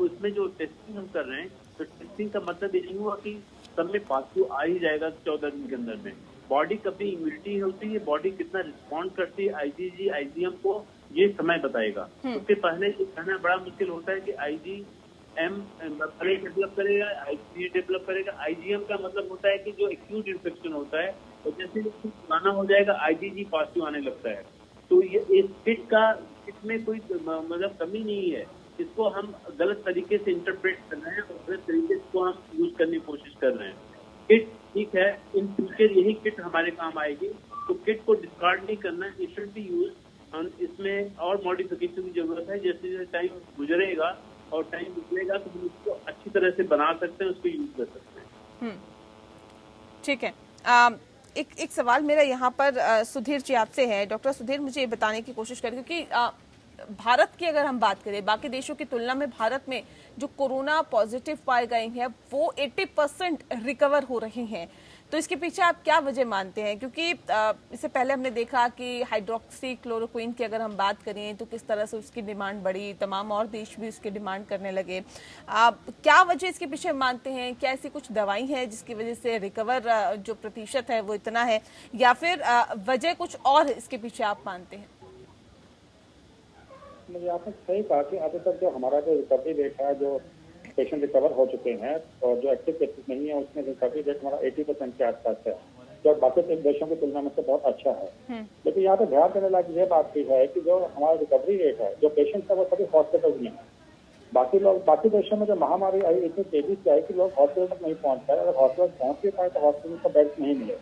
उसमें जो टेस्टिंग हम कर रहे हैं, तो टेस्टिंग का मतलब ये नहीं हुआ कि सब में पॉजिटिव आ ही जाएगा 14 दिन के अंदर में। बॉडी कभी इम्यूनिटी होती है, बॉडी कितना रिस्पॉन्ड करती है आईजीजी आईजीएम को, ये समय बताएगा। उसके पहले ये कहना बड़ा मुश्किल होता है कि आईजीएम डेवलप करेगा, आईजीजी डेवलप करेगा। आईजीएम का मतलब होता है कि जो एक्यूट इन्फेक्शन होता है, और जैसे पुराना हो जाएगा आईजीजी पॉजिटिव आने लगता है। तो ये इस किट में कोई मतलब कमी नहीं है, इसको हम गलत तरीके से इंटरप्रेट कर रहे हैं और गलत तरीके से हम यूज करने की कोशिश कर रहे हैं। किट ठीक है, इन फ्यूचर यही किट हमारे काम आएगी, तो किट को डिस्कार्ड नहीं करना है, इट शुड बी यूज। इसमें और मॉडिफिकेशन की जरूरत है, जैसे जैसे टाइम गुजरेगा और टाइम निकलेगा तो हम उसको अच्छी तरह से बना सकते हैं, उसको यूज कर सकते हैं। ठीक है। एक सवाल मेरा यहाँ पर सुधीर जी आपसे है। डॉक्टर सुधीर, मुझे ये बताने की कोशिश करें, क्योंकि भारत की अगर हम बात करें, बाकी देशों की तुलना में भारत में जो कोरोना पॉजिटिव पाए गए हैं वो 80% रिकवर हो रही हैं, तो इसके पीछे आप क्या वजह मानते हैं? क्योंकि इससे पहले हमने देखा कि हाइड्रोक्सी क्लोरोक्विन की अगर हम बात करें तो किस तरह से उसकी डिमांड बढ़ी, तमाम और देश भी उसकी डिमांड करने लगे। आप क्या वजह इसके पीछे मानते हैं? क्या ऐसी कुछ दवाई है जिसकी वजह से रिकवर जो प्रतिशत है वो इतना है, या फिर वजह कुछ और इसके पीछे आप मानते हैं? मुझे आपने सही कहा कि अभी तक जो हमारा जो रिकवरी रेट है, जो पेशेंट रिकवर हो चुके हैं और जो एक्टिव केसेस नहीं है, उसमें रिकवरी रेट हमारा 80% के आसपास है, जो बाकी देशों की तुलना में से बहुत अच्छा है। लेकिन यहाँ पे ध्यान देने लायक ये बात भी है कि जो हमारा रिकवरी रेट है, जो पेशेंट है वो सभी हॉस्पिटल में है। बाकी देशों में जो महामारी आई इतनी तेजी से आई कि लोग हॉस्पिटल तक नहीं पहुंच पाए। अगर हॉस्पिटल पहुंच भी पाए तो हॉस्पिटल को बेड्स नहीं मिले।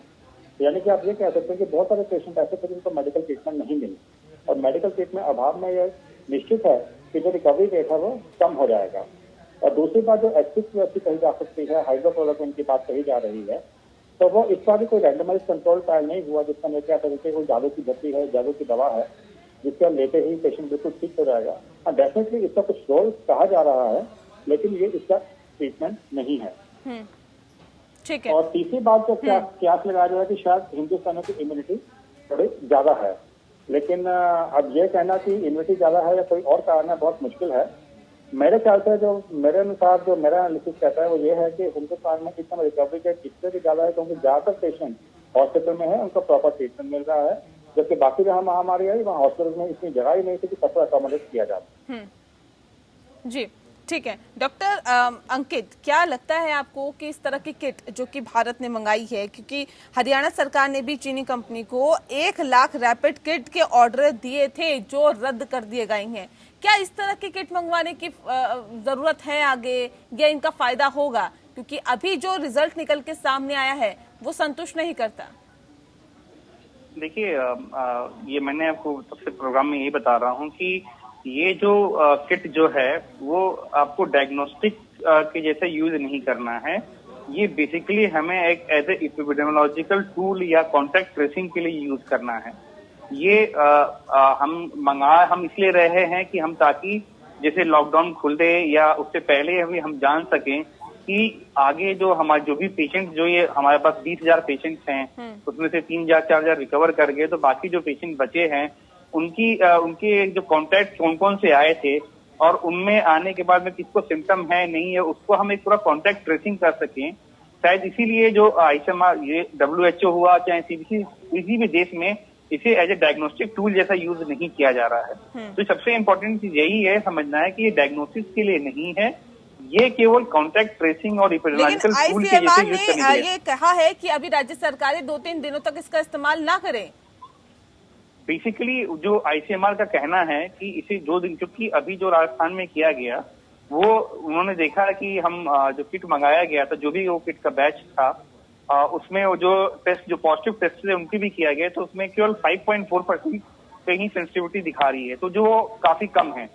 यानी कि आप ये कह सकते हैं कि बहुत सारे पेशेंट ऐसे थे जिनको मेडिकल ट्रीटमेंट नहीं मिली, और मेडिकल ट्रीटमेंट अभाव में यह निश्चित है कि जो रिकवरी रेट है वो कम हो जाएगा। और दूसरी बात, जो एक्टिव कही जा सकती है, हाइड्रोक्लोरोक्विन की बात कही जा रही है, तो वो इस बार भी कोई रैंडमाइज कंट्रोल ट्रायल नहीं हुआ जिसका मैं क्या तरीके कोई जादू की बत्ती है, जादू की दवा है जिसका लेते ही पेशेंट बिल्कुल ठीक हो जाएगा। हाँ, डेफिनेटली इसका कुछ रोल कहा जा रहा है, लेकिन ये इसका ट्रीटमेंट नहीं है। ठीक है। और तीसरी बात जो क्यास लगाया जा रहा है कि शायद हिंदुस्तानियों की इम्यूनिटी थोड़ी ज्यादा है, लेकिन अब ये कहना कि इम्यूनिटी ज्यादा है या कोई और कारण है बहुत मुश्किल है। मेरे ख्याल से जो मेरे अनुसार जो मेरा एनालिसिस कहता है वो ये है कि हिंदुस्तान में इस समय रिकवरी रेट इससे भी ज्यादा है क्योंकि ज्यादातर पेशेंट हॉस्पिटल में है, उनको प्रॉपर ट्रीटमेंट मिल रहा है, जबकि बाकी जहाँ महामारी आई वहाँ हॉस्पिटल में इतनी जगह ही नहीं थी कि सबको अकोमोडेट किया जाता। जी ठीक है। डॉक्टर अंकित, क्या लगता है आपको कि इस तरह की किट जो कि भारत ने मंगाई है, क्योंकि हरियाणा सरकार ने भी चीनी कंपनी को 1 लाख रैपिड किट के ऑर्डर दिए थे जो रद्द कर दिए गए हैं, क्या इस तरह की किट मंगवाने की जरूरत है आगे, या इनका फायदा होगा? क्योंकि अभी जो रिजल्ट निकल के सामने आया है वो संतुष्ट नहीं करता। देखिए, ये मैंने आपको सबसे प्रोग्राम में यही बता रहा हूँ कि ये जो किट जो है वो आपको डायग्नोस्टिक के जैसे यूज नहीं करना है। ये बेसिकली हमें एक एज ए एपिडेमियोलॉजिकल टूल या कॉन्टैक्ट ट्रेसिंग के लिए यूज करना है। ये हम इसलिए रहे हैं कि हम ताकि जैसे लॉकडाउन खुल दे या उससे पहले हम जान सकें कि आगे जो हमारे जो भी पेशेंट, जो ये हमारे पास 20,000 पेशेंट्स हैं उसमें से 3,000-4,000 रिकवर कर गए, तो बाकी जो पेशेंट बचे हैं उनके जो कॉन्टैक्ट कौन कौन से आए थे और उनमें आने के बाद में किसको सिम्टम है नहीं है, उसको हम एक पूरा कॉन्टैक्ट ट्रेसिंग कर सकें। शायद इसीलिए जो ICMR, ये WHO हुआ चाहे CDC, किसी भी देश में इसे एज ए डायग्नोस्टिक टूल जैसा यूज नहीं किया जा रहा है। तो सबसे इम्पोर्टेंट चीज यही है समझना है कि ये डायग्नोसिस के लिए नहीं है, ये केवल कॉन्टैक्ट ट्रेसिंग और एपिडेमियोलॉजिकल टूल के जैसे यूज करने के लिए। ये कहा है कि अभी राज्य सरकारें 2-3 दिनों तक इसका इस्तेमाल ना करें। बेसिकली जो ICMR का कहना है कि इसे 2 दिन, क्योंकि अभी जो राजस्थान में किया गया वो उन्होंने देखा कि हम जो किट मंगाया गया था, जो भी वो किट का बैच था, उसमें वो जो टेस्ट, जो पॉजिटिव टेस्ट थे उनकी भी किया गया, तो उसमें केवल 5.4% पे ही सेंसिटिविटी दिखा रही है, तो जो काफी कम है।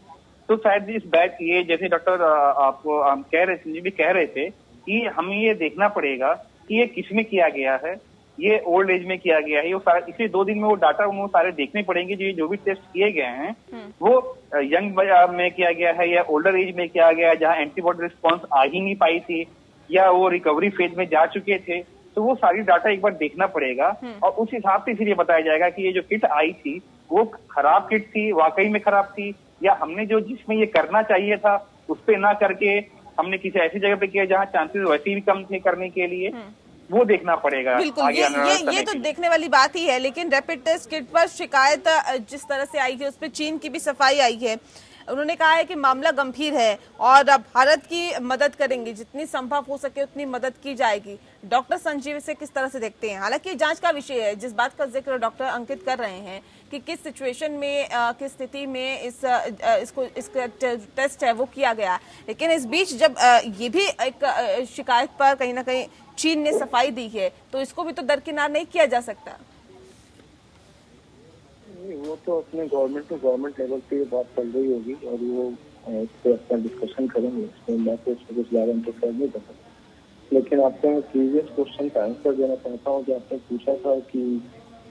तो शायद इस बैच, ये जैसे डॉक्टर आपको हम कह रहे थे, भी कह रहे थे कि हमें ये देखना पड़ेगा कि ये किस में किया गया है, ये ओल्ड एज में किया गया है, ये सारा, इसलिए 2 दिन में वो डाटा उनको सारे देखने पड़ेंगे। जो भी टेस्ट किए गए हैं वो यंग में किया गया है या ओल्डर एज में किया गया है, जहाँ एंटीबॉडी रिस्पॉन्स आ ही नहीं पाई थी या वो रिकवरी फेज में जा चुके थे, तो वो सारी डाटा एक बार देखना पड़ेगा और उस हिसाब से फिर ये बताया जाएगा कि ये जो किट आई थी वो खराब किट थी, वाकई में खराब थी, या हमने जो जिसमें ये करना चाहिए था उस पे ना करके हमने किसी ऐसी जगह पे किया जहाँ चांसेस वैसे भी कम थे करने के लिए, वो देखना पड़ेगा। बिल्कुल, ये तो देखने वाली बात ही है। लेकिन रैपिड टेस्ट किट पर शिकायत जिस तरह से आई है उस पर चीन की भी सफाई आई है। उन्होंने कहा है कि मामला गंभीर है और भारत की मदद करेंगे, जितनी संभव हो सके उतनी मदद की जाएगी। डॉक्टर संजीव इसे किस तरह से देखते हैं? हालांकि जांच का विषय है, जिस बात का जिक्र डॉक्टर अंकित कर रहे हैं कि किस सिचुएशन में, किस स्थिति में इसका टेस्ट है वो किया गया, लेकिन इस बीच जब ये भी एक शिकायत पर कहीं ना कहीं चीन ने सफाई दी है, तो इसको भी तो दरकिनार नहीं किया जा सकता। वो तो अपने गवर्नमेंट टू गवर्नमेंट लेवल पे बात चल रही होगी और वो इस पर अपना डिस्कशन करेंगे। इसमें मैं तो इसमें कुछ ज़्यादा इंटरफेयर नहीं कर सकता, लेकिन आपको मैं प्रीवियस क्वेश्चन का आंसर देना चाहता हूँ। जो आपने पूछा था कि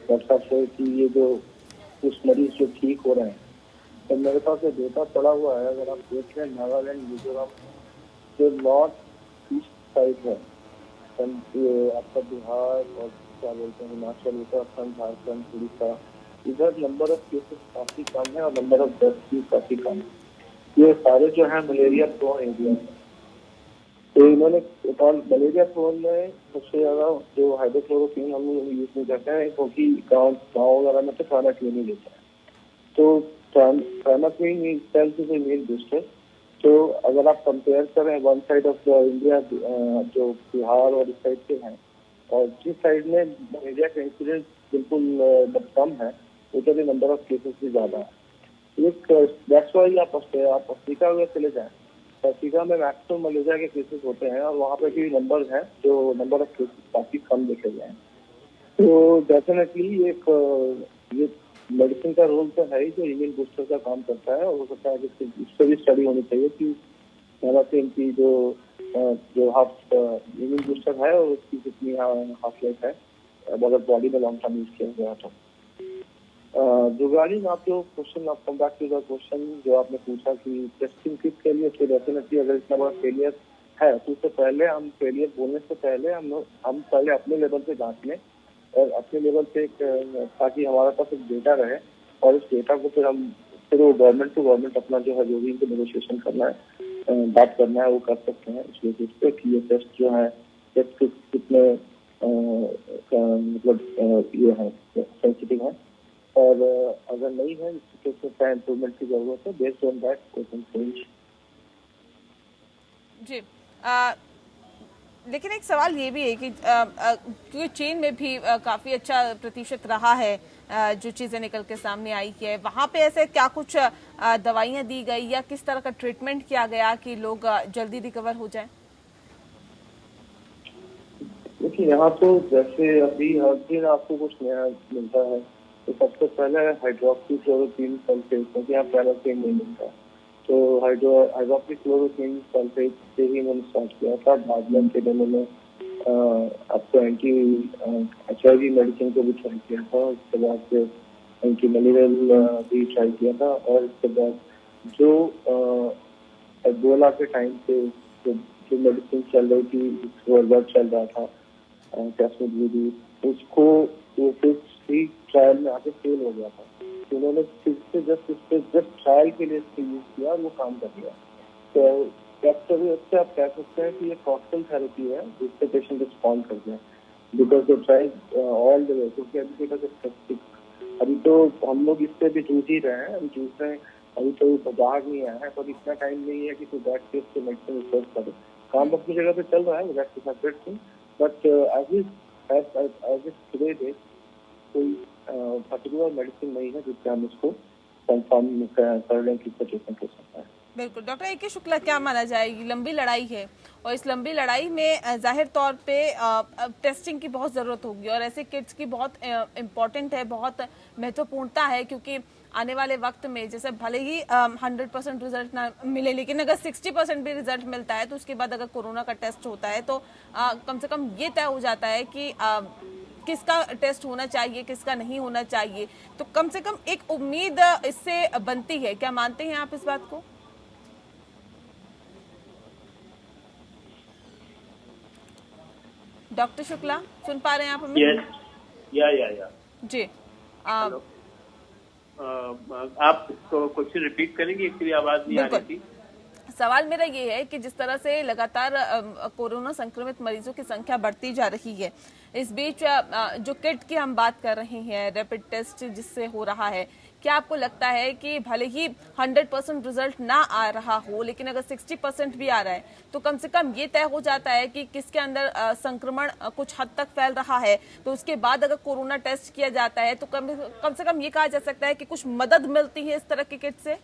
डॉक्टर साहब से कि ये जो कुछ मरीज जो ठीक हो रहे हैं, तो मेरे पास ये डेटा पड़ा हुआ है। अगर आप देख रहे हैं नागालैंड, मिजोरम, जो नॉर्थ ईस्ट साइड है, ये आपका बिहार और क्या बोलते हैं हिमाचल, उत्तराखंड, झारखंड, उड़ीसा, इधर नंबर ऑफ केसेस काफी कम है और नंबर ऑफ डेथ्स भी काफी कम है। ये सारे जो है मलेरिया प्रोन एरिया है। तो इन्होंने मलेरिया प्रोन में सबसे ज्यादा जो हाइड्रोक्लोरोक्विन हम यूज नहीं करते हैं, क्योंकि गाँव वगैरह में तो खाना क्यों नहीं लेता है। तो tramaquin itself is a main booster. तो अगर आप कंपेयर करें वन साइड ऑफ इंडिया, जो बिहार और इस साइड के हैं, और जिस साइड में मलेरिया का इंसिडेंस बिल्कुल कम है, उधर नंबर ऑफ केसेस भी ज्यादा है। दैट्स व्हाई आप अफ्रीका अगर चले जाएं, तो अफ्रीका में मैक्सिमम मलेरिया के केसेस होते हैं और वहाँ पे भी नंबर है जो नंबर ऑफ केसेस काफी कम देखे गए हैं। तो डेफिनेटली ये मेडिसिन का रोल तो है ही, जो इम्यून बूस्टर का काम करता है। और हो सकता है कि इस पर भी स्टडी होनी चाहिए कि इनकी जो हाफ इम्यून बूस्टर है और उसकी कितनी हाफ लाइफ है अगर बॉडी में लॉन्ग टर्म यूज किया गया तो। रिगार्डिंग आप जो क्वेश्चन, आप come back to the question जो आपने पूछा कि टेस्टिंग किट के लिए, तो डेफिनेटली अगर इतना बड़ा फेलियर है तो उससे पहले हम फेलियर बोलने से पहले हम पहले अपने लेवल पे जांच लें और अपने लेवल पे ताकि हमारे पास एक डेटा रहे, और इस डेटा को फिर वो गवर्नमेंट टू गवर्नमेंट अपना जो है जो भी इनको नेगोशिएशन करना है, बात करना है, वो कर सकते हैं इस बेसिस पे कि ये टेस्ट जो है टेस्ट कितने मतलब ये है सेंसिटिव है, और अगर नहीं है इसके क्या इम्प्रूवमेंट की जरूरत है, based on that we can change. जी लेकिन एक सवाल ये भी है कि क्योंकि चीन में भी काफी अच्छा प्रतिशत रहा है जो चीजें निकल के सामने आई है, वहां पे ऐसे क्या कुछ दवाइयां दी गई या किस तरह का ट्रीटमेंट किया गया कि लोग जल्दी रिकवर हो जाएं? देखिए यहाँ तो जैसे अभी हर दिन आपको कुछ नया मिलता है, तो सबसे पहले हाइड्रोक्सीक्लोरोक्विन सल्फेट, क्योंकि यहाँ पैराफिन नहीं मिलता, तो हाइड्रोक्सीक्लोरोक्विन सल्फेट से ही मैंने स्टार्ट किया था। बाद में फिर उन्होंने आपको एंटी HIV मेडिसिन को भी ट्राई किया था, उसके बाद फिर एंटी मलेरियल भी ट्राई किया था, और उसके बाद जो एबोला के टाइम पे जो मेडिसिन चल रही थी, वर्ल्ड चल रहा था कैस्मिड, उसको फिर ट्रायल में आके फेल हो गया था। तो उन्होंने फिर से जस्ट ट्रायल के लिए इसको यूज किया और वो काम कर दिया। तो से आप कह सकते हैं कि ये कॉकटेल थेरेपी है जिससे पेशेंट रिस्पॉन्ड करते हैं, because they try all the way, क्योंकि अभी तो हम लोग इससे भी जूझ ही रहे हैं, अभी तो बाहर नहीं आया है, पर इतना टाइम नहीं है कि कोई बैक टेस्ट से मेडिसिन रिसर्च करे। काम अपनी जगह पे चल रहा है, that's a separate thing, but as today date कोई पर्टिकुलर मेडिसिन नहीं है जिससे हम इसको कंफर्म कर लें कि ट्रीटमेंट हो सकता है। बिल्कुल। Doctor A K. शुक्ला, क्या माना जाएगी, लंबी लड़ाई है और इस लंबी लड़ाई में जाहिर तौर पे टेस्टिंग की बहुत ज़रूरत होगी और ऐसे किट्स की बहुत इम्पोर्टेंट है, बहुत महत्वपूर्णता है, क्योंकि आने वाले वक्त में जैसे भले ही 100% रिजल्ट ना मिले, लेकिन अगर 60% भी रिजल्ट मिलता है तो उसके बाद अगर कोरोना का टेस्ट होता है तो कम से कम ये तय हो जाता है कि किसका टेस्ट होना चाहिए, किसका नहीं होना चाहिए। तो कम से कम एक उम्मीद इससे बनती है। क्या मानते हैं आप इस बात को? डॉक्टर शुक्ला, सुन पा रहे हैं आप हमें? या जी। आप क्वेश्चन रिपीट करेंगे, एक्चुअली आवाज नहीं आ रही थी। सवाल मेरा ये है कि जिस तरह से लगातार कोरोना संक्रमित मरीजों की संख्या बढ़ती जा रही है, इस बीच जो किट की हम बात कर रहे हैं, रैपिड टेस्ट जिससे हो रहा है, क्या आपको लगता है कि भले ही 100% रिजल्ट ना आ रहा हो, लेकिन अगर 60% भी आ रहा है तो कम से कम ये तय हो जाता है कि किसके अंदर संक्रमण कुछ हद तक फैल रहा है, तो उसके बाद अगर कोरोना टेस्ट किया जाता है तो कम से कम ये कहा जा सकता है कि कुछ मदद मिलती है इस तरह की किट से?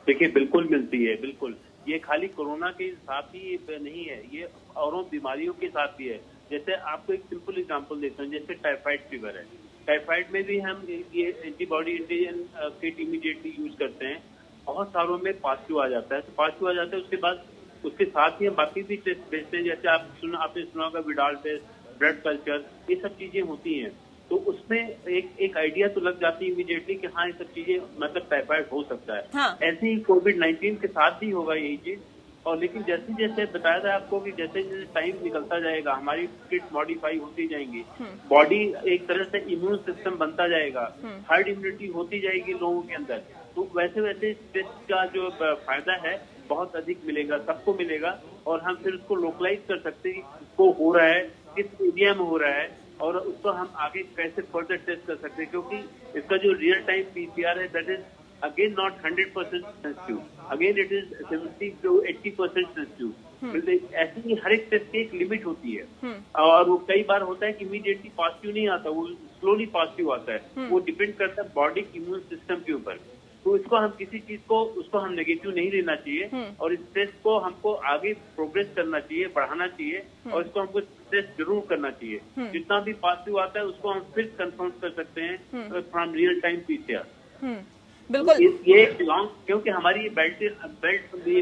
देखिए, बिल्कुल मिलती है, बिल्कुल। ये खाली कोरोना के साथ ही नहीं है, ये औरों बीमारियों के साथ भी है। जैसे आपको एक सिंपल एग्जांपल देता हूँ, जैसे टाइफाइड फीवर है, टाइफाइड में भी हम ये antibody antigen kit immediately use करते हैं। बहुत सारों में पॉजिटिव आ जाता है। तो पॉजिटिव आ जाता है, उसके बाद उसके साथ ही हम बाकी भी टेस्ट भेजते हैं, जैसे आपने सुना होगा विडाल टेस्ट, ब्लड कल्चर, ये सब चीजें होती हैं। तो उसमें एक आइडिया तो लग जाती है इमीडिएटली कि हाँ ये सब चीजें मतलब टाइफाइड हो सकता है। हाँ। ऐसे ही कोविड-19 के साथ भी होगा यही चीज। और लेकिन जैसे जैसे बताया था आपको कि जैसे जैसे टाइम निकलता जाएगा, हमारी किट मॉडिफाई होती जाएंगी, बॉडी एक तरह से इम्यून सिस्टम बनता जाएगा, हर्ड इम्यूनिटी होती जाएगी लोगों के अंदर, तो वैसे वैसे इस टेस्ट का जो फायदा है बहुत अधिक मिलेगा, सबको मिलेगा। और हम फिर उसको लोकलाइज कर सकते हैं, इसको हो रहा है, किस एरिया में हो रहा है, और उसको हम आगे कैसे फर्दर टेस्ट कर सकते हैं। क्योंकि इसका जो रियल टाइम पीसीआर है that is again not 100% sensitive, again it is 70 to 80% sensitive। ऐसे ही हर एक टेस्ट की एक लिमिट होती है, और वो कई बार होता है कि इमीडिएटली पॉजिटिव नहीं आता, वो स्लोली पॉजिटिव आता है। वो डिपेंड करता है बॉडी इम्यून सिस्टम के ऊपर। तो इसको हम किसी चीज को उसको हम नेगेटिव नहीं लेना चाहिए, और इस टेस्ट को हमको आगे प्रोग्रेस करना चाहिए, बढ़ाना चाहिए, और इसको हमको टेस्ट जरूर करना चाहिए। जितना भी पॉजिटिव आता है उसको हम फिर कंफर्म कर सकते हैं फ्रॉम रियल टाइम पीसीआर। बिल्कुल। ये लॉन्ग, क्योंकि हमारी ये बेल्ट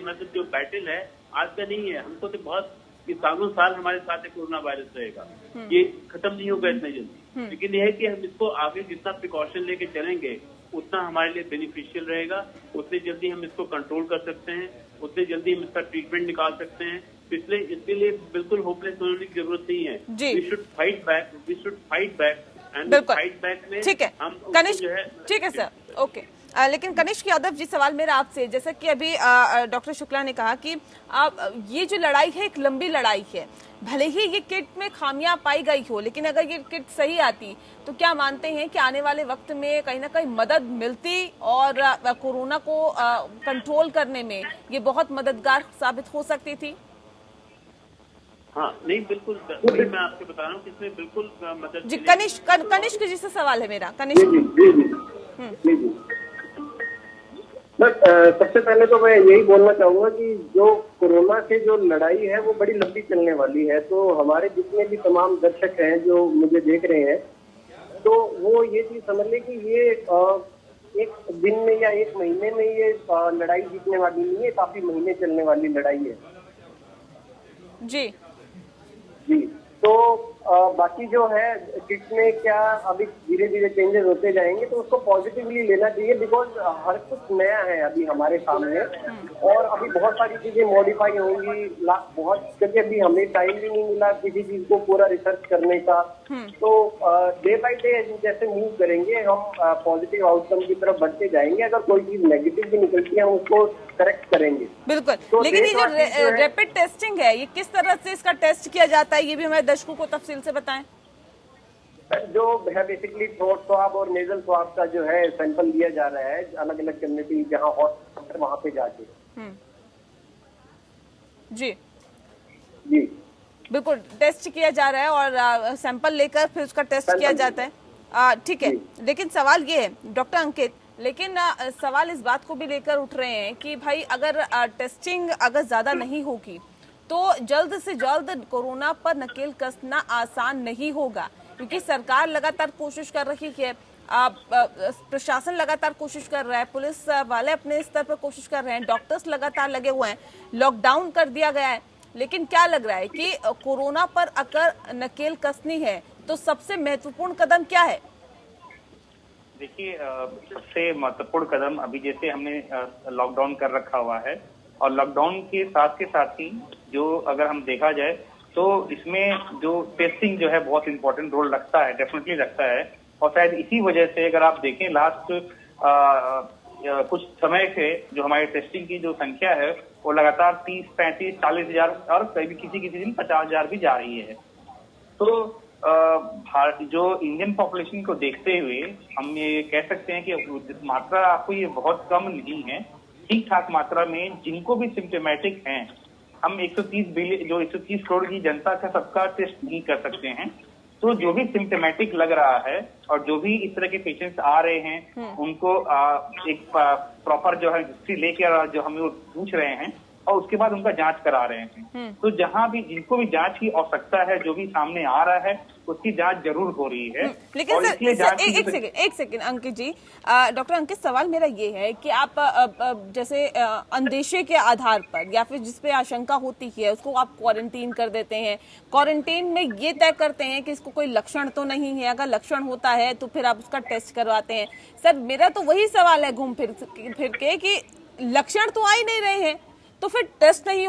मतलब जो बैटल है आज का नहीं है, हमको तो बहुत सालों साल हमारे साथ कोरोना वायरस रहेगा, ये खत्म नहीं होगा इतने जल्दी। लेकिन यह है कि हम इसको आगे जितना प्रिकॉशन लेके चलेंगे उतना हमारे लिए बेनिफिशियल रहेगा, उतने जल्दी हम इसको कंट्रोल कर सकते हैं, उतने जल्दी हम इसका ट्रीटमेंट निकाल सकते हैं। इसलिए इसके लिए बिल्कुल होपलेस होने की जरूरत नहीं है। We should fight back and fight back में ठीक है कनिष्क, ठीक है सर, ओके। लेकिन कनिष्क यादव जी, सवाल मेरा आपसे, जैसा कि अभी डॉक्टर शुक्ला ने कहा कि ये जो लड़ाई है एक लंबी लड़ाई है, भले ही ये किट में खामियां पाई गई हो, लेकिन अगर ये किट सही आती तो क्या मानते हैं कि आने वाले वक्त में कहीं ना कहीं मदद मिलती और कोरोना को कंट्रोल करने में ये बहुत मददगार साबित हो सकती थी? हाँ, नहीं बिल्कुल, मैं आपको बता रहा हूँ कि इसमें बिल्कुल मदद जी। कनिष्क जी से सवाल है मेरा। कनिष्क जी। बस सबसे पहले तो मैं यही बोलना चाहूंगा कि जो कोरोना से जो लड़ाई है वो बड़ी लंबी चलने वाली है। तो हमारे जितने भी तमाम दर्शक हैं जो मुझे देख रहे हैं, तो वो ये चीज समझ लें कि ये एक दिन में या एक महीने में ये लड़ाई जीतने वाली नहीं है, काफी महीने चलने वाली लड़ाई है। जी जी। तो बाकी जो है किट में क्या अभी धीरे धीरे चेंजेस होते जाएंगे, तो उसको पॉजिटिवली लेना चाहिए, बिकॉज हर कुछ नया है अभी हमारे सामने, और अभी बहुत सारी चीजें मॉडिफाई होंगी बहुत, क्योंकि अभी हमें टाइम भी नहीं मिला किसी चीज को पूरा रिसर्च करने का। तो डे बाय डे जैसे मूव करेंगे हम पॉजिटिव आउटकम की तरफ बढ़ते जाएंगे। अगर कोई चीज नेगेटिव भी निकलती है हम उसको करेक्ट करेंगे। बिल्कुल। तो लेकिन ये जो रैपिड टेस्टिंग है, ये किस तरह से इसका टेस्ट किया जाता है, ये भी हमारे दर्शकों को तफसील से बताएं। जो है बेसिकली थ्रोट स्वाब और नेजल स्वाब का जो है सैंपल लिया जा रहा है अलग अलग कम्युनिटी जहाँ हॉट वहाँ पे जाके। जी जी बिल्कुल, टेस्ट किया जा रहा है और सैंपल लेकर फिर उसका टेस्ट किया जाता है। ठीक है, लेकिन सवाल ये है डॉक्टर अंकित, लेकिन सवाल इस बात को भी लेकर उठ रहे हैं कि भाई अगर टेस्टिंग अगर ज्यादा नहीं होगी तो जल्द से जल्द कोरोना पर नकेल कसना आसान नहीं होगा, क्योंकि सरकार लगातार कोशिश कर रही है, प्रशासन लगातार कोशिश कर रहा है, पुलिस वाले अपने स्तर पर कोशिश कर रहे हैं, डॉक्टर्स लगातार लगे हुए हैं, लॉकडाउन कर दिया गया है। लेकिन क्या लग रहा है कि कोरोना पर अगर नकेल कसनी है तो सबसे महत्वपूर्ण कदम क्या है? देखिए, सबसे महत्वपूर्ण कदम अभी जैसे हमने लॉकडाउन कर रखा हुआ है, और लॉकडाउन के साथ ही जो अगर हम देखा जाए तो इसमें जो टेस्टिंग जो है बहुत इंपॉर्टेंट रोल रखता है, डेफिनेटली रखता है। और शायद इसी वजह से अगर आप देखें लास्ट कुछ समय से जो हमारी टेस्टिंग की जो संख्या है वो लगातार 30, 35, 40 हजार और कभी किसी दिन 50 हजार भी जा रही है। तो जो इंडियन पॉपुलेशन को देखते हुए हम ये कह सकते हैं कि मात्रा आपको ये बहुत कम नहीं है, ठीक ठाक मात्रा में जिनको भी सिम्टोमेटिक हैं हम 130 करोड़ की जनता का सबका टेस्ट नहीं कर सकते हैं। तो जो भी सिम्टोमेटिक लग रहा है और जो भी इस तरह के पेशेंट्स आ रहे हैं उनको एक प्रॉपर जो है हिस्ट्री लेकर जो हम पूछ रहे हैं और उसके बाद उनका जांच करा रहे हैं। तो जहां भी जिनको भी जांच की आवश्यकता है, जो भी सामने आ रहा है, उसकी जांच जरूर हो रही है। लेकिन और सर, इसलिए सर एक सेकंड अंकित जी, डॉक्टर अंकित, सवाल मेरा ये है कि आप जैसे अंदेशे के आधार पर या फिर जिस पे आशंका होती है उसको आप क्वारंटीन कर देते हैं। क्वारंटीन में ये तय करते हैं कि इसको कोई लक्षण तो नहीं है, अगर लक्षण होता है तो फिर आप उसका टेस्ट करवाते हैं। सर मेरा तो वही सवाल है घूम फिर के कि लक्षण तो आ ही नहीं रहे हैं तो फिर टेस्ट नहीं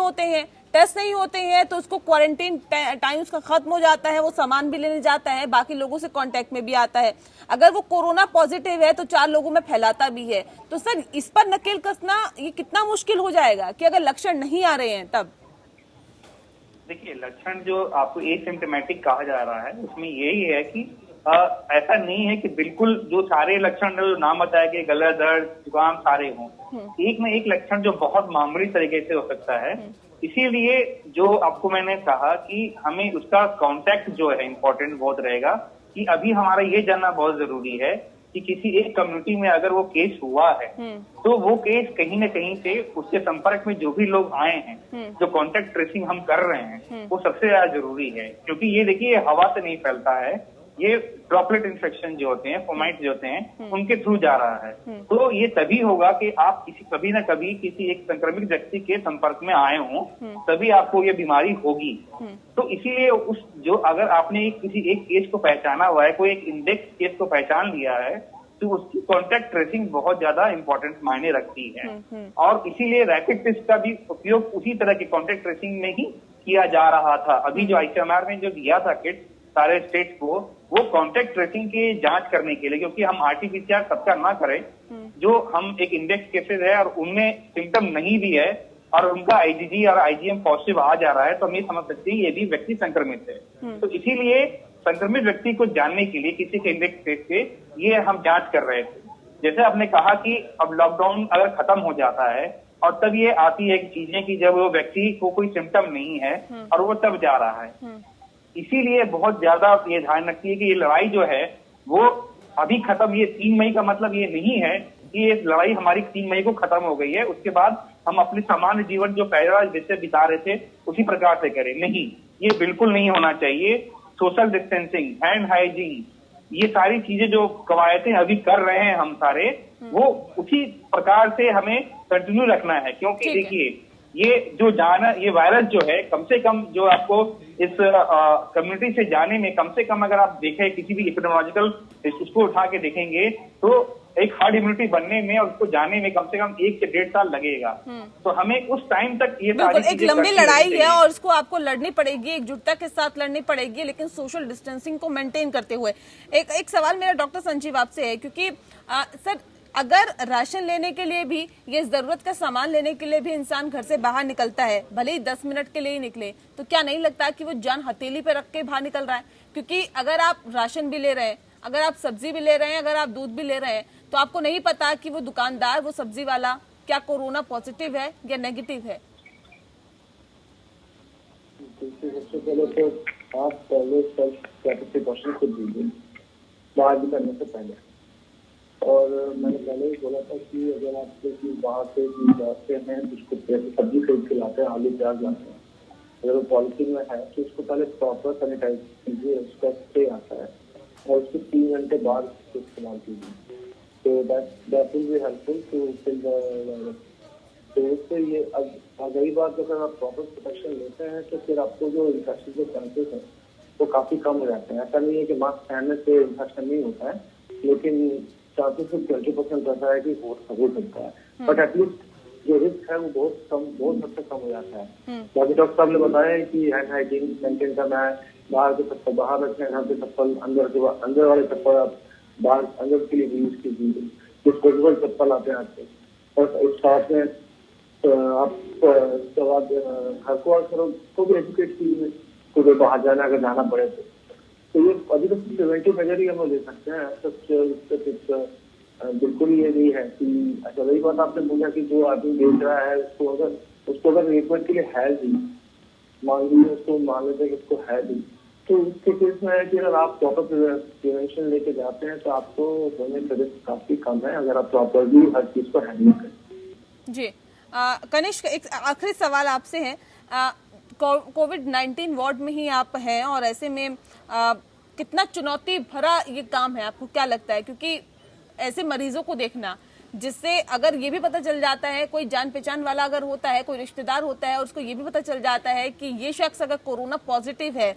होते हैं तो उसको क्वारंटीन टाइम उसका खत्म हो जाता है, वो सामान भी लेने जाता है, बाकी लोगों से कांटेक्ट में भी आता है। अगर वो कोरोना पॉजिटिव है तो 4 लोगों में फैलाता भी है। तो सर इस पर नकेल कसना ये कितना मुश्किल हो जाएगा कि अगर लक्षण नहीं आ रहे हैं तब? देखिए, लक्षण जो आपको एसिम्प्टोमेटिक कहा जा रहा है उसमें यही है कि ऐसा नहीं है कि बिल्कुल जो सारे लक्षण जो नाम बताया कि गला दर्द, जुकाम सारे हों। एक न एक लक्षण जो बहुत मामूली तरीके से हो सकता है। इसीलिए जो आपको मैंने कहा कि हमें उसका कांटेक्ट जो है इम्पोर्टेंट बहुत रहेगा, कि अभी हमारा ये जानना बहुत जरूरी है कि किसी एक कम्युनिटी में अगर वो केस हुआ है तो वो केस कहीं न कहीं से उसके संपर्क में जो भी लोग आए हैं, जो कांटेक्ट ट्रेसिंग हम कर रहे हैं, वो सबसे ज्यादा जरूरी है। क्योंकि ये देखिए हवा से नहीं फैलता है, ये ड्रॉपलेट इन्फेक्शन जो होते हैं, फोमाइट जो होते हैं, उनके थ्रू जा रहा है। तो ये तभी होगा कि आप कभी न कभी किसी एक संक्रमित व्यक्ति के संपर्क में आए हों, तभी आपको ये बीमारी होगी। तो इसीलिए अगर आपने किसी एक केस को पहचाना हुआ है, कोई एक इंडेक्स केस को पहचान लिया है, तो उसकी कॉन्टेक्ट ट्रेसिंग बहुत ज्यादा इंपॉर्टेंट मायने रखती है। और इसीलिए रैपिड टेस्ट का भी उपयोग उसी तरह के कॉन्टेक्ट ट्रेसिंग में ही किया जा रहा था। अभी जो ICMR ने जो दिया था किट सारे स्टेट्स को, वो कॉन्टेक्ट ट्रेसिंग की जांच करने के लिए, क्योंकि हम RT-PCR सबका ना करें, जो हम एक इंडेक्स केसेस है और उनमें सिम्टम नहीं भी है और उनका IgG और IgM पॉजिटिव आ जा रहा है, तो हम ये समझ सकते हैं ये भी व्यक्ति संक्रमित है। तो इसीलिए संक्रमित व्यक्ति को जानने के लिए किसी के इंडेक्स टेस्ट से ये हम जांच कर रहे थे। जैसे आपने कहा कि अब लॉकडाउन अगर खत्म हो जाता है और तब ये आती है कि चीजें कि जब वो व्यक्ति को कोई सिम्टम नहीं है और वो तब जा रहा है। इसीलिए बहुत ज्यादा ये ध्यान रखिए है कि ये लड़ाई जो है वो अभी खत्म, ये 3 मई का मतलब ये नहीं है कि ये लड़ाई हमारी 3 मई को खत्म हो गई है, उसके बाद हम अपने सामान्य जीवन जो पहले जैसे बिता रहे थे उसी प्रकार से करें। नहीं, ये बिल्कुल नहीं होना चाहिए। सोशल डिस्टेंसिंग, हैंड हाइजीन, ये सारी चीजें जो कवायदें अभी कर रहे हैं हम सारे, वो उसी प्रकार से हमें कंटिन्यू रखना है। क्योंकि देखिए ये वायरस जो है, कम से कम जो आपको इस कम्युनिटी से जाने में, कम से कम अगर आप देखें किसी भी एपिडेमियोलॉजिकल उसको उठा के देखेंगे तो एक हर्ड इम्यूनिटी बनने में और उसको जाने में कम से कम 1 से 1.5 साल लगेगा। तो हमें उस टाइम तक ये सारी एक लंबी लड़ाई है और उसको आपको लड़नी पड़ेगी, एकजुटता के साथ लड़नी पड़ेगी, लेकिन सोशल डिस्टेंसिंग को मेंटेन करते हुए। एक सवाल मेरा डॉक्टर संजीव आपसे है, क्योंकि सर अगर राशन लेने के लिए भी, ये जरूरत का सामान लेने के लिए भी इंसान घर से बाहर निकलता है, भले ही 10 मिनट के लिए ही निकले, तो क्या नहीं लगता कि वो जान हथेली पे रख के बाहर निकल रहा है? क्योंकि अगर आप राशन भी ले रहे हैं, अगर आप सब्जी भी ले रहे हैं, अगर आप दूध भी ले रहे हैं, तो आपको नहीं पता कि वो दुकानदार, वो सब्जी वाला क्या कोरोना पॉजिटिव है या नेगेटिव है। सबसे पहले तो आप पहले सेल्फ प्रिकॉशन खुद दीजिए बाहर निकलने से पहले। और मैंने पहले ही बोला था कि अगर आप बाहर से जाते हैं, जिसको सब्जी खरीद के लाते हैं, आलू प्याज लाते हैं, अगर वो पॉलिथीन में है तो उसको पहले प्रॉपर सैनिटाइज कीजिए, उसका स्प्रे आता है और उसको 3 घंटे बाद इस्तेमाल कीजिए। तो that will be helpful to kill the virus. तो उससे ये अब रही बात, अगर आप प्रॉपर प्रोटेक्शन लेते हैं तो फिर आपको जो इन्फेक्शन के चांसेस हैं वो काफी कम हो जाते हैं। ऐसा नहीं है कि मास्क पहनने से इन्फेक्शन नहीं होता है, लेकिन चांसेस 20% रहता है कि हो सकता है, बट एटलीस्ट जो रिस्क है वो बहुत हद तक कम हो जाता है। बाकी डॉक्टर साहब ने बताया कि हैंड हाइजीन मेंटेन करना है, बाहर के चप्पल बाहर रखना है, घर के चप्पल अंदर वाले चप्पल आप बाहर अंदर के लिए भी यूज कीजिए, डिस्पोजेबल चप्पल आते हैं आजकल। और इस साथ में आप घर को तो भी एजुकेट कीजिए, तो बाहर जाना अगर जाना पड़े तो ये अभी तो प्रिवेंटिव मेजर ही हम ले सकते हैं। सच बिल्कुल ये नहीं है कि अच्छा वही बात आपने बोला कि जो आदमी बेच रहा है उसको अगर ट्रीटमेंट के लिए है भी, मान लीजिए उसको मान लेते हैं कि उसको है भी, तो उसके केस में है कि अगर आप प्रॉपर प्रिवेंशन लेके जाते हैं तो आपको होने का रिस्क काफी कम है, अगर आप प्रॉपरली हर चीज को हैंडल करें। जी कनिष्क, एक आखिरी सवाल आपसे है। कोविड-19 वार्ड में ही आप हैं और ऐसे में कितना चुनौती भरा ये काम है, आपको क्या लगता है? क्योंकि ऐसे मरीजों को देखना, जिससे अगर ये भी पता चल जाता है, कोई जान पहचान वाला अगर होता है, कोई रिश्तेदार होता है और उसको ये भी पता चल जाता है कि ये शख्स अगर कोरोना पॉजिटिव है,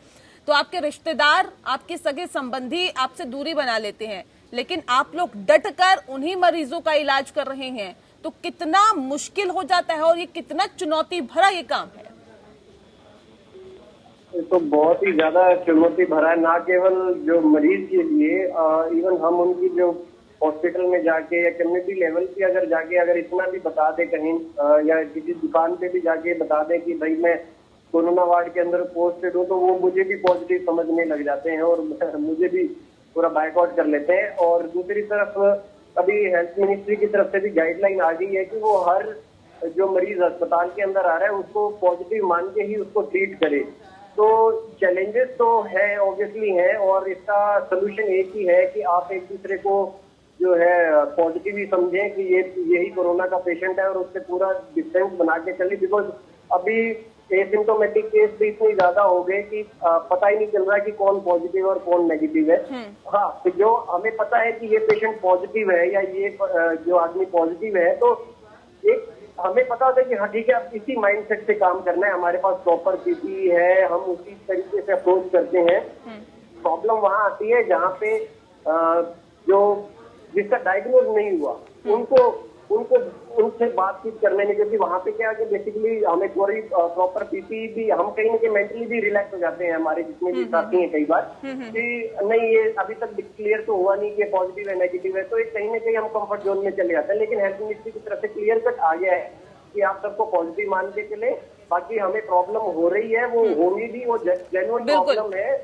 तो आपके रिश्तेदार, आपके सगे संबंधी आपसे दूरी बना लेते हैं, लेकिन आप लोग डटकर उन्हीं मरीजों का इलाज कर रहे हैं, तो कितना मुश्किल हो जाता है और ये कितना चुनौती भरा ये काम है। तो बहुत ही ज्यादा चुनौती भरा है, ना केवल जो मरीज के लिए, इवन हम उनकी जो हॉस्पिटल में जाके या कम्युनिटी लेवल पे अगर जाके अगर इतना भी बता दे कहीं या किसी दुकान पे भी जाके बता दे कि भाई मैं कोरोना वार्ड के अंदर पॉजिटिव हूँ, तो वो मुझे भी पॉजिटिव समझने लग जाते हैं और मुझे भी पूरा बायकॉट कर लेते हैं। और दूसरी तरफ अभी हेल्थ मिनिस्ट्री की तरफ से भी गाइडलाइन आ गई है कि वो हर जो मरीज अस्पताल के अंदर आ रहा है उसको पॉजिटिव मान के ही उसको ट्रीट करे। तो चैलेंजेस तो है, ऑब्वियसली है, और इसका सोल्यूशन एक ही है कि आप एक दूसरे को जो है पॉजिटिव ही समझें कि यही कोरोना का पेशेंट है और उससे पूरा डिस्टेंस बना के चलिए। बिकॉज अभी एसिम्टोमेटिक केस भी इतनी ज्यादा हो गए कि पता ही नहीं चल रहा कि कौन पॉजिटिव और कौन नेगेटिव है। हाँ, तो जो हमें पता है कि ये पेशेंट पॉजिटिव है या ये जो आदमी पॉजिटिव है, तो एक हमें पता होता है कि हाँ ठीक है, अब इसी माइंडसेट से काम करना है, हमारे पास प्रॉपर पीपी है, हम उसी तरीके से अप्रोच करते हैं। प्रॉब्लम वहां आती है जहाँ पे जो जिसका डायग्नोज नहीं हुआ उनको उनसे बातचीत करने में, क्योंकि वहां पे क्या है कि बेसिकली हमें थोड़ी प्रॉपर पीपी भी, हम कहीं ना कहीं मेंटली भी रिलैक्स हो जाते हैं, हमारे जितने भी साथी हैं कई बार कि नहीं ये अभी तक क्लियर तो हुआ नहीं कि पॉजिटिव है नेगेटिव है, तो एक कहीं ना कहीं हम कंफर्ट जोन में चले जाते हैं। लेकिन हेल्थ मिनिस्ट्री की तरफ से क्लियर कट आ गया है कि आप सबको पॉजिटिव मान के चले, बाकी हमें प्रॉब्लम हो रही है, वो होगी भी, वो जेन्युइन प्रॉब्लम है।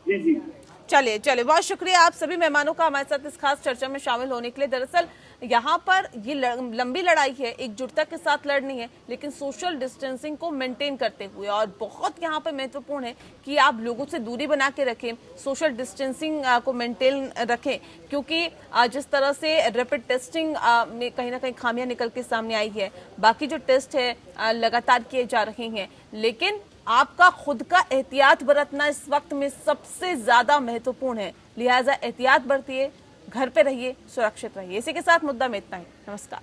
जी जी, चलिए बहुत शुक्रिया आप सभी मेहमानों का हमारे साथ इस खास चर्चा में शामिल होने के लिए। दरअसल यहाँ पर ये लंबी लड़ाई है, एकजुटता के साथ लड़नी है, लेकिन सोशल डिस्टेंसिंग को मेंटेन करते हुए, और बहुत यहाँ पर महत्वपूर्ण है कि आप लोगों से दूरी बना के रखें, सोशल डिस्टेंसिंग को मेंटेन रखें, क्योंकि जिस तरह से रैपिड टेस्टिंग में कहीं ना कहीं खामियां निकल के सामने आई है, बाकी जो टेस्ट है लगातार किए जा रहे हैं, लेकिन आपका खुद का एहतियात बरतना इस वक्त में सबसे ज्यादा महत्वपूर्ण है। लिहाजा एहतियात बरतिए, घर पे रहिए, सुरक्षित रहिए। इसी के साथ मुद्दा में इतना ही। नमस्कार।